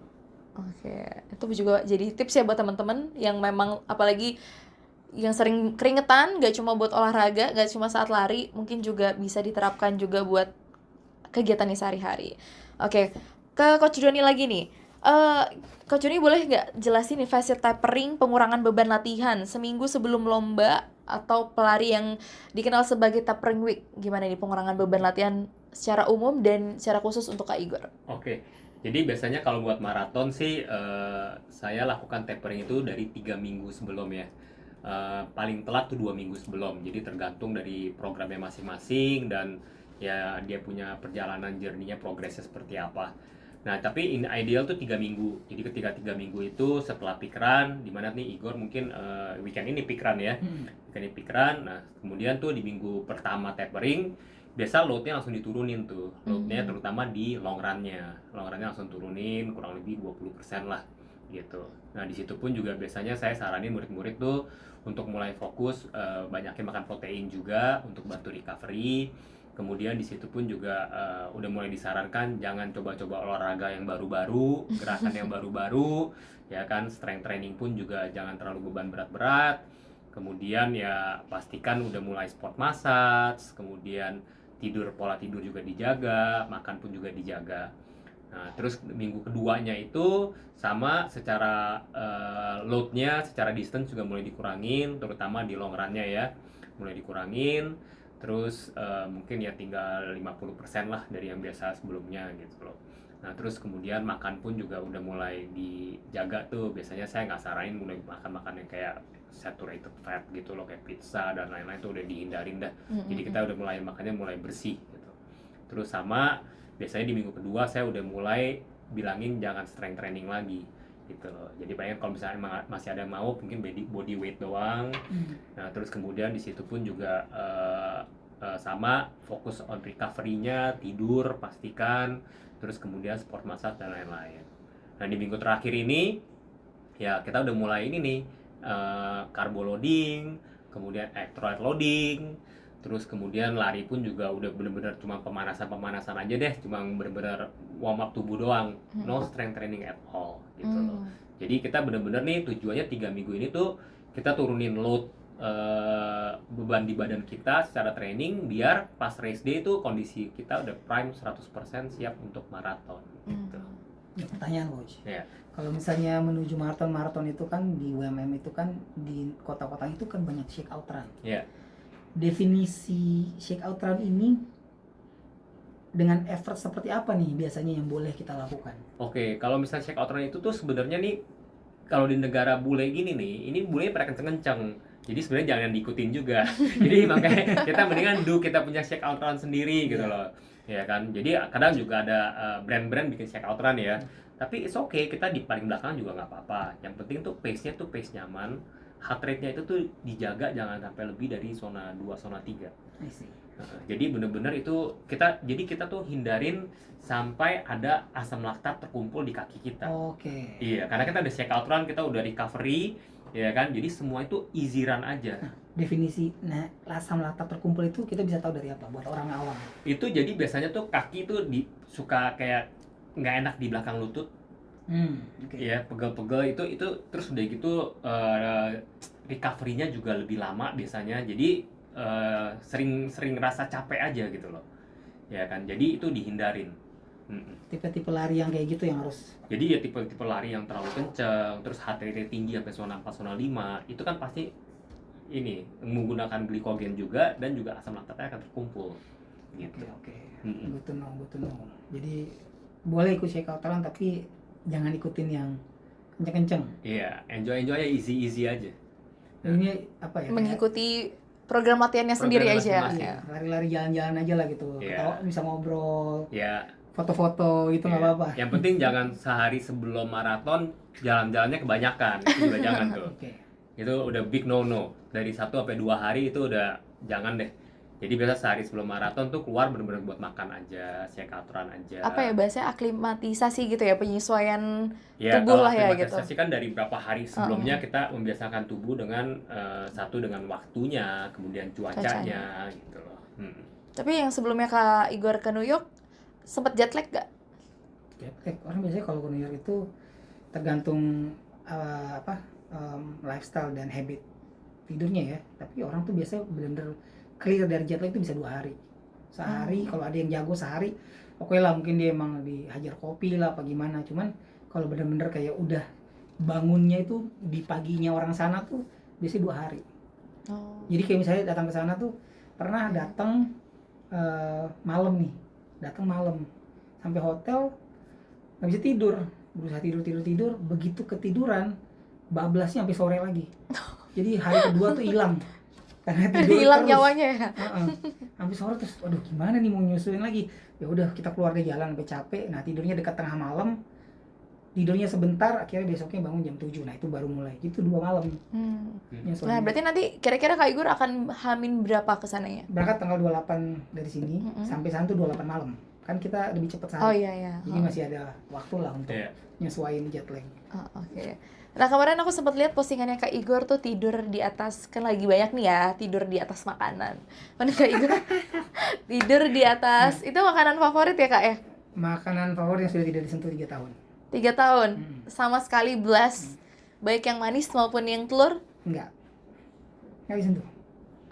Oke, itu juga jadi tips ya buat teman-teman yang memang apalagi yang sering keringetan, gak cuma buat olahraga, gak cuma saat lari, mungkin juga bisa diterapkan juga buat kegiatan sehari-hari. Oke, ke Coach Doni lagi nih. Coach Doni boleh nggak jelasin nih fase tapering, pengurangan beban latihan seminggu sebelum lomba atau pelari yang dikenal sebagai tapering week? Gimana nih pengurangan beban latihan secara umum dan secara khusus untuk Kak Igor? Oke, jadi biasanya kalau buat maraton sih saya lakukan tapering itu dari 3 minggu sebelum ya. Paling telat tuh 2 minggu sebelum, jadi tergantung dari programnya masing-masing dan ya dia punya perjalanan journey-nya, progresnya seperti apa. Nah tapi in ideal tuh 3 minggu, jadi ketika 3 minggu itu setelah pikran, dimana nih Igor mungkin weekend ini pikran ya, weekend ini pikran, nah kemudian tuh di minggu pertama tapering, biasa load-nya langsung diturunin tuh, load-nya terutama di long run-nya langsung turunin kurang lebih 20% lah gitu. Nah di situ pun juga biasanya saya saranin murid-murid tuh untuk mulai fokus banyakin makan protein juga untuk bantu recovery. Kemudian di situ pun juga udah mulai disarankan jangan coba-coba olahraga yang baru-baru, gerakan yang baru-baru, ya kan, strength training pun juga jangan terlalu beban berat-berat. Kemudian ya pastikan udah mulai sport massage, kemudian pola tidur juga dijaga, makan pun juga dijaga. Nah, terus minggu keduanya itu sama secara load-nya, secara distance juga mulai dikurangin, terutama di long run-nya ya, mulai dikurangin. Terus mungkin ya tinggal 50% lah dari yang biasa sebelumnya gitu loh. Nah, terus kemudian makan pun juga udah mulai dijaga tuh. Biasanya saya nggak saranin mulai makan yang kayak saturated fat gitu loh, kayak pizza dan lain-lain tuh udah dihindarin dah. Jadi kita udah makannya mulai bersih gitu. Terus sama biasanya di minggu kedua saya udah mulai bilangin jangan strength training lagi gitu loh. Jadi pengen kalau misalnya masih ada yang mau mungkin body weight doang. Nah terus kemudian di situ pun juga sama fokus on recovery-nya, tidur pastikan, terus kemudian sport massage dan lain-lain. Nah di minggu terakhir ini ya kita udah mulai ini nih carbo loading, kemudian electrolyte loading. Terus kemudian lari pun juga udah bener-bener cuma pemanasan aja deh, cuma bener-bener warm up tubuh doang, no strength training at all gitu loh. Jadi kita bener-bener nih tujuannya 3 minggu ini tuh kita turunin load beban di badan kita secara training biar pas race day itu kondisi kita udah prime 100% siap untuk maraton gitu. Ya, pertanyaan Coach. Yeah. Kalau misalnya menuju maraton itu kan di UMM itu kan di kota-kota itu kan banyak shake out run. Yeah. Definisi shake out run ini dengan effort seperti apa nih biasanya yang boleh kita lakukan? Oke, kalau misalnya shake out run itu tuh sebenarnya nih kalau di negara bule gini nih, ini bulenya pada kenceng-kenceng. Jadi sebenarnya jangan diikutin juga. Jadi makanya kita mendingan kita punya shake out run sendiri gitu loh. Ya kan? Jadi kadang juga ada brand-brand bikin shake out run ya. Tapi it's okay, kita di paling belakang juga nggak apa-apa. Yang penting tuh pace-nya tuh pace nyaman. Heart rate-nya itu tuh dijaga jangan sampai lebih dari zona 2, zona 3. Jadi bener-bener itu kita tuh hindarin sampai ada asam laktat terkumpul di kaki kita. Oke. Iya, karena kita udah shake out run, kita udah recovery, ya kan? Jadi semua itu easy run aja. Definisi asam laktat terkumpul itu kita bisa tahu dari apa buat orang awam? Itu jadi biasanya tuh kaki tuh suka kayak nggak enak di belakang lutut. Okay. Ya, pegel-pegel itu terus udah gitu recovery-nya juga lebih lama biasanya. Jadi sering rasa capek aja gitu loh. Ya kan? Jadi itu dihindarin. Tipe-tipe lari yang kayak gitu yang harus. Jadi ya tipe-tipe lari yang terlalu kenceng, terus heart rate tinggi sampai zona 4, zona 5, itu kan pasti ini menggunakan glikogen juga dan juga asam laktatnya akan terkumpul. Gitu. Oke. Good to know. Jadi boleh ikut shake out run tapi jangan ikutin yang kenceng-kenceng. Iya, enjoy aja, easy aja. Ini apa ya? Mengikuti program latihannya sendiri aja. Lari-lari jalan-jalan aja lah gitu. Ketawa bisa ngobrol. Iya. Foto-foto gitu nggak apa-apa. Yang penting jangan sehari sebelum maraton jalan-jalannya kebanyakan. Itu juga jangan tuh. Itu udah big no. Dari 1 sampai 2 hari itu udah jangan deh. Jadi biasa sehari sebelum maraton tuh keluar bener-bener buat makan aja, cek aturan aja. Apa ya bahasanya, aklimatisasi gitu ya, penyesuaian Ya, tubuh kalau lah ya gitu. aklimatisasi kan dari berapa hari sebelumnya kita membiasakan tubuh dengan satu dengan waktunya, kemudian cuacanya gitu loh. Tapi yang sebelumnya Kak Igor ke New York sempet jet lag gak? Jet lag, orang biasanya kalau ke New York itu tergantung lifestyle dan habit tidurnya ya. Tapi orang tuh biasanya benar-benar clear dari jet lag itu bisa 2 hari. Sehari, kalau ada yang jago sehari, oke lah, mungkin dia emang dihajar kopi lah apa gimana. Cuman kalau benar-benar kayak udah bangunnya itu di paginya orang sana tuh biasanya 2 hari. Jadi kayak misalnya datang ke sana tuh pernah datang malam nih, datang malam sampai hotel nggak bisa tidur, berusaha tidur, begitu ketiduran bablasnya sampai sore lagi. Jadi hari kedua tuh hilang karena tidur hilang terus. nyawanya ya. Sampai sore terus, aduh gimana nih mau nyusuin lagi? Ya udah kita keluar dari jalan sampai capek. Nah tidurnya dekat tengah malam, tidurnya sebentar, akhirnya besoknya bangun jam 7. Nah itu baru mulai, itu 2 malam. Nah berarti nanti kira-kira Kak Igor akan hamin berapa kesananya? Berangkat tanggal 28 dari sini, sampai sana tuh 28 malam. Kan kita lebih cepat sehari. Oh iya. Jadi masih ada waktu lah untuk nyesuaiin jet lag. Oke. Nah kemarin aku sempat lihat postingannya Kak Igor tuh tidur di atas, kan lagi banyak nih ya tidur di atas makanan. Mana Kak Igor tidur di atas, itu makanan favorit ya Kak ya? Makanan favorit yang sudah tidak disentuh 3 tahun. 3 tahun? Sama sekali blast, baik yang manis maupun yang telur? Nggak disentuh.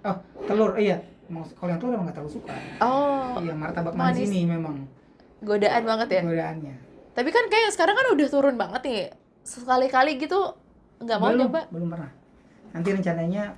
Oh, telur, iya. Kalau yang telur emang nggak terlalu suka. Oh. Iya, martabak manis ini memang godaan banget ya? Godaannya. Tapi kan kayak sekarang kan udah turun banget nih. Sekali-kali gitu nggak mau coba? Belum pernah. Nanti rencananya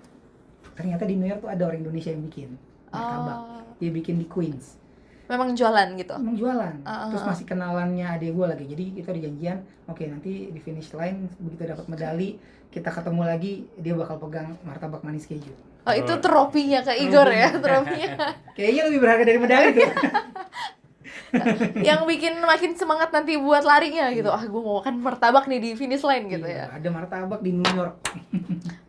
ternyata di New York tuh ada orang Indonesia yang bikin martabak. Dia bikin di Queens. Memang jualan gitu? Memang jualan. Terus masih kenalannya adik gue lagi. Jadi kita udah janjian, oke nanti di finish line begitu dapat medali, kita ketemu lagi, dia bakal pegang martabak manis keju. Oh, itu trofinya Kak Igor ya, trofinya. Kayaknya lebih berharga dari medali tuh. Yang bikin makin semangat nanti buat larinya gitu. Gue mau makan martabak nih di finish line gitu ya. Ada martabak di New York.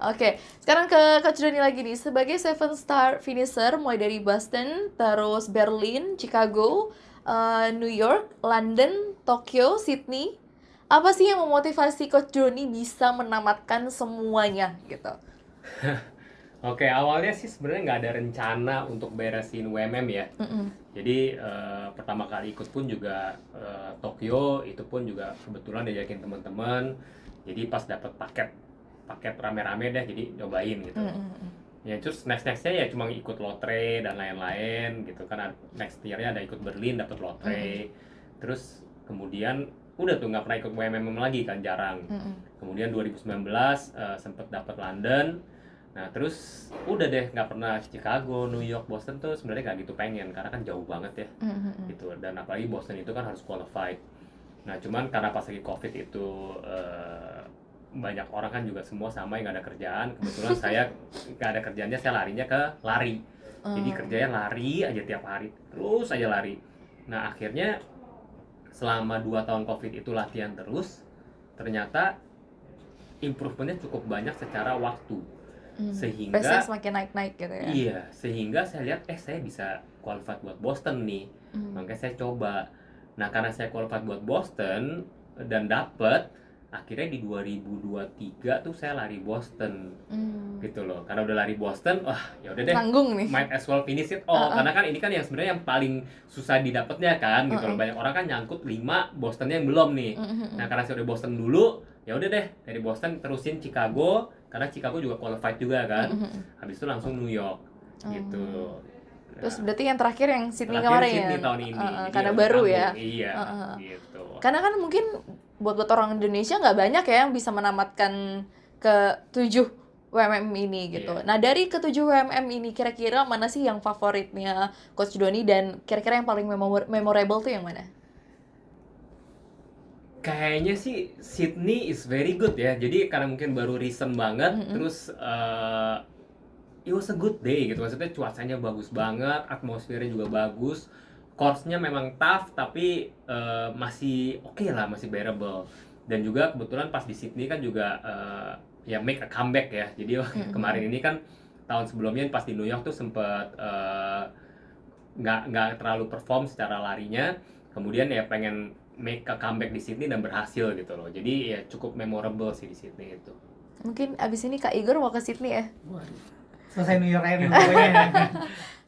Oke, sekarang ke Coach Doni lagi nih. Sebagai 7-star finisher mulai dari Boston, terus Berlin, Chicago, New York, London, Tokyo, Sydney. Apa sih yang memotivasi Coach Doni bisa menamatkan semuanya gitu? Oke, awalnya sih sebenarnya nggak ada rencana untuk beresin WMM ya. Jadi pertama kali ikut pun juga Tokyo, itu pun juga kebetulan diajakin teman-teman. Jadi pas dapat paket rame-rame deh, jadi cobain gitu. Ya terus nextnya ya cuma ikut lotre dan lain-lain gitu kan. Next year-nya ada ikut Berlin, dapat lotre. Terus kemudian udah tuh nggak pernah ikut WMM lagi kan, jarang. Kemudian 2019 sempet dapat London. Nah terus udah deh nggak pernah Chicago, New York, Boston tuh sebenarnya nggak gitu pengen karena kan jauh banget ya gitu, dan apalagi Boston itu kan harus qualified. Nah cuman karena pas lagi COVID itu banyak orang kan juga semua sama yang nggak ada kerjaan, kebetulan saya nggak ada kerjaannya, saya larinya ke lari. Jadi kerjanya lari aja tiap hari, terus aja lari. Nah akhirnya selama 2 tahun COVID itu latihan terus, ternyata improvementnya cukup banyak secara waktu. Sehingga Presnya semakin naik-naik gitu ya. Iya, sehingga saya lihat saya bisa qualified buat Boston nih. Makanya saya coba. Nah, karena saya qualified buat Boston dan dapet, akhirnya di 2023 tuh saya lari Boston. Gitu loh. Karena udah lari Boston, wah ya udah deh. Tanggung nih. Might as well finish it all. Karena kan ini kan yang sebenarnya yang paling susah didapatnya kan gitu loh. Banyak orang kan nyangkut 5, Bostonnya yang belum nih. Nah, karena saya udah Boston dulu, ya udah deh dari Boston terusin Chicago. Karena Chicago juga qualified juga kan. Habis itu langsung New York gitu. Terus berarti yang terakhir yang Sydney Terakhir kemarin Sydney ya? tahun ini. Karena baru ya? Iya, gitu. Karena kan mungkin buat orang Indonesia nggak banyak ya yang bisa menamatkan ke 7 WMM ini gitu. Nah dari ke 7 WMM ini kira-kira mana sih yang favoritnya Coach Doni, dan kira-kira yang paling memorable tuh yang mana? Kayaknya sih Sydney is very good ya. Jadi karena mungkin baru recent banget, terus it was a good day gitu. Maksudnya cuacanya bagus banget, atmosfernya juga bagus. Course-nya memang tough tapi masih oke lah, masih bearable. Dan juga kebetulan pas di Sydney kan juga ya make a comeback ya. Jadi kemarin ini kan tahun sebelumnya pas di New York tuh sempet nggak terlalu perform secara larinya, kemudian ya pengen make a comeback di Sydney dan berhasil gitu loh. Jadi ya cukup memorable sih di Sydney itu. Mungkin abis ini Kak Igor mau ke Sydney ya? Waduh. Selesai New York aja pokoknya.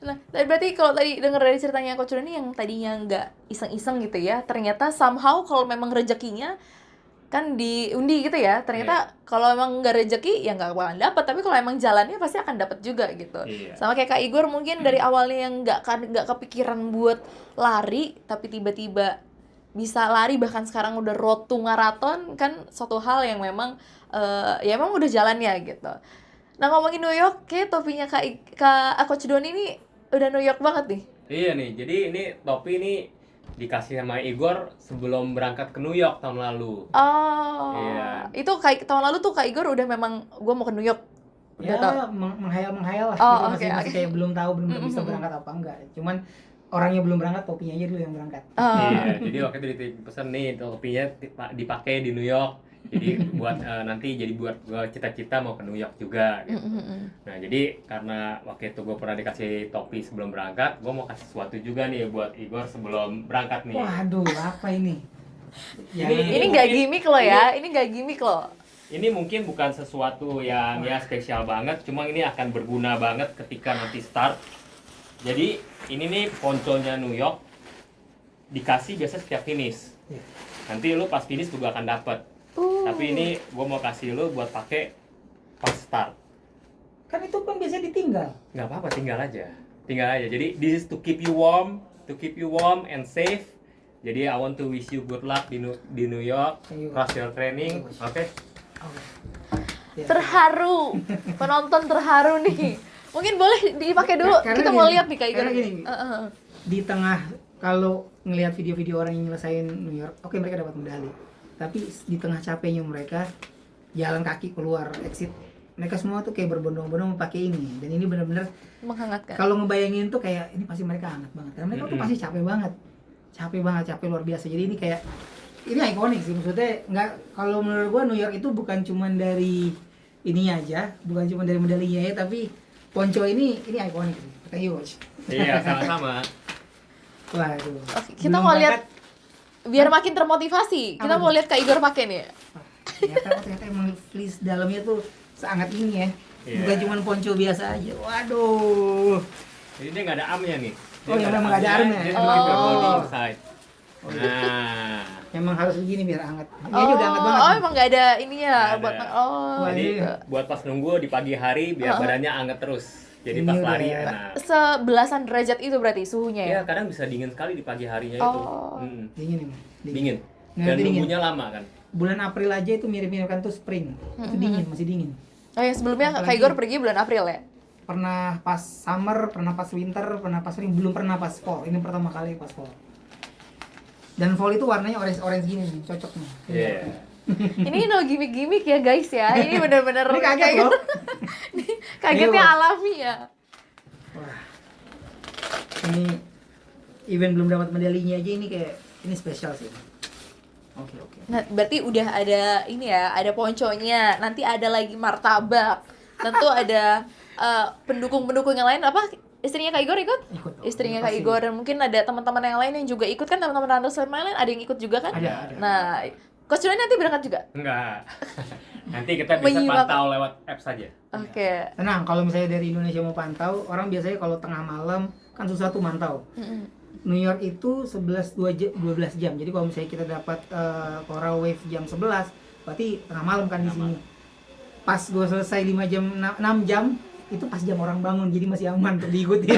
Nah, berarti kalau tadi denger dari ceritanya Coach Roni yang tadinya nggak iseng-iseng gitu ya, ternyata somehow kalau memang rezekinya kan diundi gitu ya, ternyata kalau emang nggak rezeki ya nggak bakalan dapet, tapi kalau emang jalannya pasti akan dapet juga gitu. Sama kayak Kak Igor mungkin dari awalnya yang nggak kepikiran buat lari, tapi tiba-tiba bisa lari, bahkan sekarang udah road to marathon, kan suatu hal yang memang ya emang udah jalannya gitu. Nah, ngomongin New York, kayak topinya Kak Coach Doni ini udah New York banget nih. Iya nih, jadi ini topi ini dikasih sama Igor sebelum berangkat ke New York tahun lalu. Oh, iya. Itu kayak tahun lalu tuh Kak Igor udah memang gue mau ke New York. Ya, menghayal lah Oh, gitu, masih kayak belum tahu, belum bisa berangkat apa enggak. Cuman orangnya belum berangkat, topinya aja dulu yang berangkat. Iya, jadi waktu itu dipesan nih topinya dipakai di New York. Jadi buat nanti jadi buat gue cita-cita mau ke New York juga gitu. Nah, jadi karena waktu itu gue pernah dikasih topi sebelum berangkat, gue mau kasih sesuatu juga nih buat Igor sebelum berangkat nih. Waduh, apa ini? Ini nggak gimmick loh ya, ini nggak gimmick loh. Ini mungkin bukan sesuatu yang ya spesial banget, cuma ini akan berguna banget ketika nanti start. Jadi ini nih ponconya New York, dikasih biasa setiap finish. Nanti lu pas finish juga akan dapet. Tapi ini gue mau kasih lu buat pakai pas start. Kan itu kan biasanya ditinggal. Nggak apa-apa, tinggal aja. Tinggal aja. Jadi this is to keep you warm and safe. Jadi I want to wish you good luck di New York, cross your training, oke? Terharu, penonton terharu nih. Mungkin boleh dipakai dulu. Kita mau lihat nih Kak Igor. Di tengah kalau ngelihat video-video orang yang nyelesain New York, oke mereka dapat medali. Tapi di tengah capeknya mereka jalan kaki keluar exit, mereka semua tuh kayak berbondong-bondong pakai ini, dan ini benar-benar menghangatkan. Kalau ngebayangin tuh kayak ini pasti mereka hangat banget, karena mereka tuh pasti capek banget, capek luar biasa. Jadi ini kayak ini ikonik sih, maksudnya nggak, kalau menurut gua New York itu bukan cuman dari ininya aja, bukan cuma dari medalinya ya, tapi ponco ini ikonik sih. Thank you, Coach. Iya, sama-sama. Waduh. Oke, kita mau lihat biar makin termotivasi. Kita mau lihat Kak Igor pakai nih. Ternyata emang fleece dalamnya tuh sangat ini ya. Bukan cuma ponco biasa aja. Waduh. Jadi dia nggak ada armnya nih. Oh, ya memang nggak ada armnya. Nah, emang harus begini biar hangat. Ini aja udah hangat banget. Oh, emang nggak ada ininya buat jadi buat pas nunggu di pagi hari biar badannya hangat terus. Jadi Ini pas udah lari ya. enak. sebelasan derajat itu berarti suhunya ya? Iya, kadang bisa dingin sekali di pagi harinya itu. Dingin. Dingin. Nggak Dan dingin. nunggunya lama kan. Bulan April aja itu mirip-mirip kan tuh spring. Itu dingin, masih dingin. Oh ya, sebelumnya Kak Igor pergi bulan April ya? Pernah pas summer, pernah pas winter, pernah pas spring, belum pernah pas fall. Ini pertama kali pas fall. Dan fall itu warnanya orange gini nih, cocok nih. Iya. Ini no gimmick-gimmick ya guys ya. Ini bener-bener Ini kaget loh. kagetnya Ini, alami ya. Wah. Ini event belum dapat medalinya aja, ini kayak ini spesial sih. Oke. Nah, berarti udah ada ini ya, ada ponconya. Nanti ada lagi martabak. Tentu ada pendukung-pendukung yang lain, apa? Istrinya Kak Igor ikut? Ikut. Istrinya Kak Igor, dan mungkin ada teman-teman yang lain yang juga ikut kan, teman-teman Runners Slam lain ada yang ikut juga kan? Ada. Nah, Coach Julian nanti berangkat juga? Enggak. Nanti kita bisa pantau lewat apps saja. Oke. Tenang, kalau misalnya dari Indonesia mau pantau, orang biasanya kalau tengah malam kan susah tuh mantau. New York itu 12 jam. Jadi kalau misalnya kita dapat Coral Wave jam 11, berarti tengah malam kan di sini. Pas gue selesai 5 jam 6 jam, itu pas jam orang bangun, jadi masih aman untuk diikuti.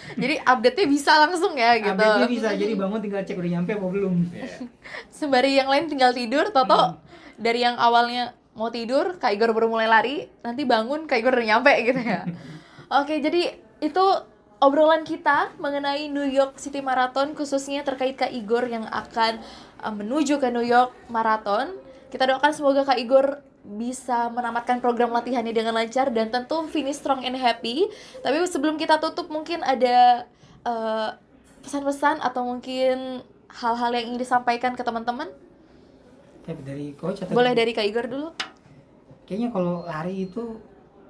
Jadi update-nya bisa langsung ya gitu. Update-nya bisa, jadi bangun tinggal cek udah nyampe apa belum. Sembari yang lain tinggal tidur, Toto dari yang awalnya mau tidur, Kak Igor baru mulai lari, nanti bangun Kak Igor udah nyampe gitu ya. Oke, jadi itu obrolan kita mengenai New York City Marathon, khususnya terkait Kak Igor yang akan menuju ke New York Marathon. Kita doakan semoga Kak Igor bisa menamatkan program latihannya dengan lancar dan tentu finish strong and happy. Tapi sebelum kita tutup, mungkin ada pesan-pesan atau mungkin hal-hal yang ingin disampaikan ke teman-teman? Dari coach atau Boleh dari Kak Igor dulu. Kayaknya kalau lari itu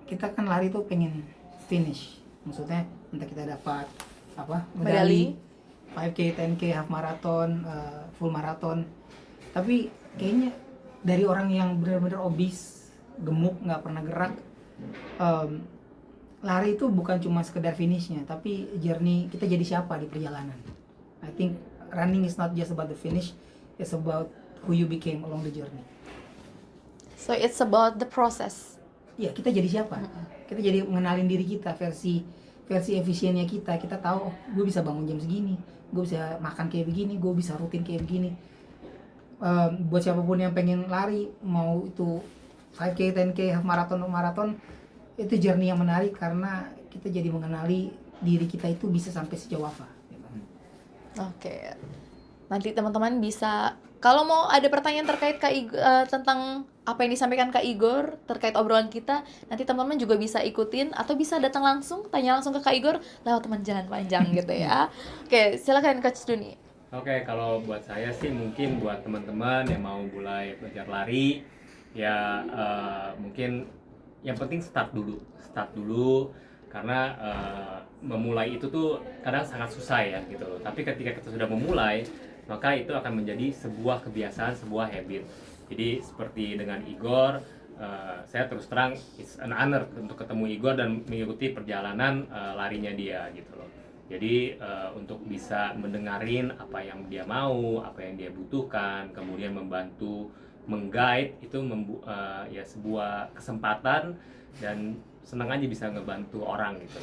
kita kan lari tuh pengen finish, maksudnya entah kita dapat Medali. 5K, 10K, half marathon, full marathon. Tapi kayaknya dari orang yang benar-benar obes, gemuk, nggak pernah gerak, lari itu bukan cuma sekedar finishnya, tapi journey kita jadi siapa di perjalanan. I think running is not just about the finish, it's about who you became along the journey. So it's about the process. Ya, kita jadi siapa? Kita jadi mengenalin diri kita, versi efisiennya kita. Kita tahu, oh, gue bisa bangun jam segini, gue bisa makan kayak begini, gue bisa rutin kayak begini. Buat siapapun yang pengen lari, mau itu 5K, 10K, half marathon, itu journey yang menarik karena kita jadi mengenali diri kita itu bisa sampai sejauh apa. Oke. Nanti teman-teman bisa, kalau mau ada pertanyaan terkait tentang apa yang disampaikan Kak Igor terkait obrolan kita, nanti teman-teman juga bisa ikutin atau bisa datang langsung, tanya langsung ke Kak Igor lewat teman jalan panjang gitu ya. Oke, silakan Coach Doni. Oke, kalau buat saya sih mungkin buat teman-teman yang mau mulai belajar lari, ya mungkin yang penting start dulu karena memulai itu tuh kadang sangat susah ya gitu loh. Tapi ketika kita sudah memulai, maka itu akan menjadi sebuah kebiasaan, sebuah habit. Jadi seperti dengan Igor, saya terus terang it's an honor untuk ketemu Igor dan mengikuti perjalanan larinya dia gitu loh. Jadi untuk bisa mendengarin apa yang dia mau, apa yang dia butuhkan, kemudian membantu meng-guide itu ya sebuah kesempatan dan senang aja bisa ngebantu orang gitu.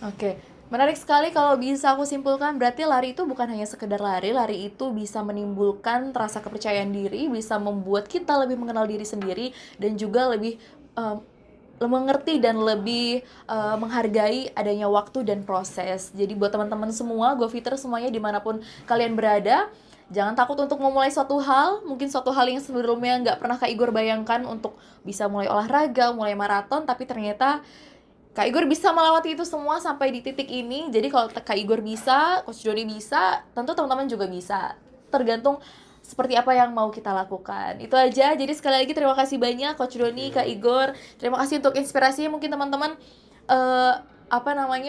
Oke, menarik sekali. Kalau bisa aku simpulkan, berarti lari itu bukan hanya sekedar lari itu bisa menimbulkan rasa kepercayaan diri, bisa membuat kita lebih mengenal diri sendiri dan juga lebih mengerti dan lebih menghargai adanya waktu dan proses. Jadi buat teman-teman semua, GoFitter semuanya dimanapun kalian berada, jangan takut untuk memulai suatu hal, mungkin suatu hal yang sebelumnya nggak pernah Kak Igor bayangkan untuk bisa mulai olahraga, mulai maraton, tapi ternyata Kak Igor bisa melewati itu semua sampai di titik ini. Jadi kalau Kak Igor bisa, Coach Doni bisa, tentu teman-teman juga bisa. Tergantung seperti apa yang mau kita lakukan. Itu aja. Jadi sekali lagi terima kasih banyak Coach Doni, Kak Igor. Terima kasih untuk inspirasinya. Mungkin teman-teman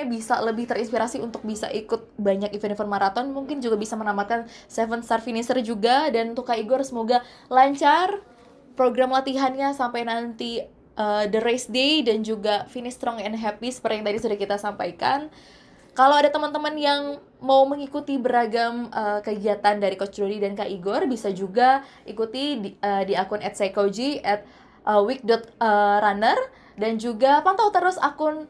bisa lebih terinspirasi untuk bisa ikut banyak event-event maraton, mungkin juga bisa menamatkan 7-star finisher juga. Dan untuk Kak Igor semoga lancar program latihannya sampai nanti the race day dan juga finish strong and happy seperti yang tadi sudah kita sampaikan. Kalau ada teman-teman yang mau mengikuti beragam kegiatan dari Coach Doni dan Kak Igor, bisa juga ikuti di akun @psychoji, @week.runner, dan juga pantau terus akun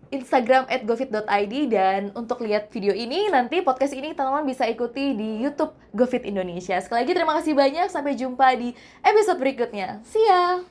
Instagram @gofit.id. Dan untuk lihat video ini, nanti podcast ini teman-teman bisa ikuti di YouTube GoFit Indonesia. Sekali lagi terima kasih banyak, sampai jumpa di episode berikutnya. See ya!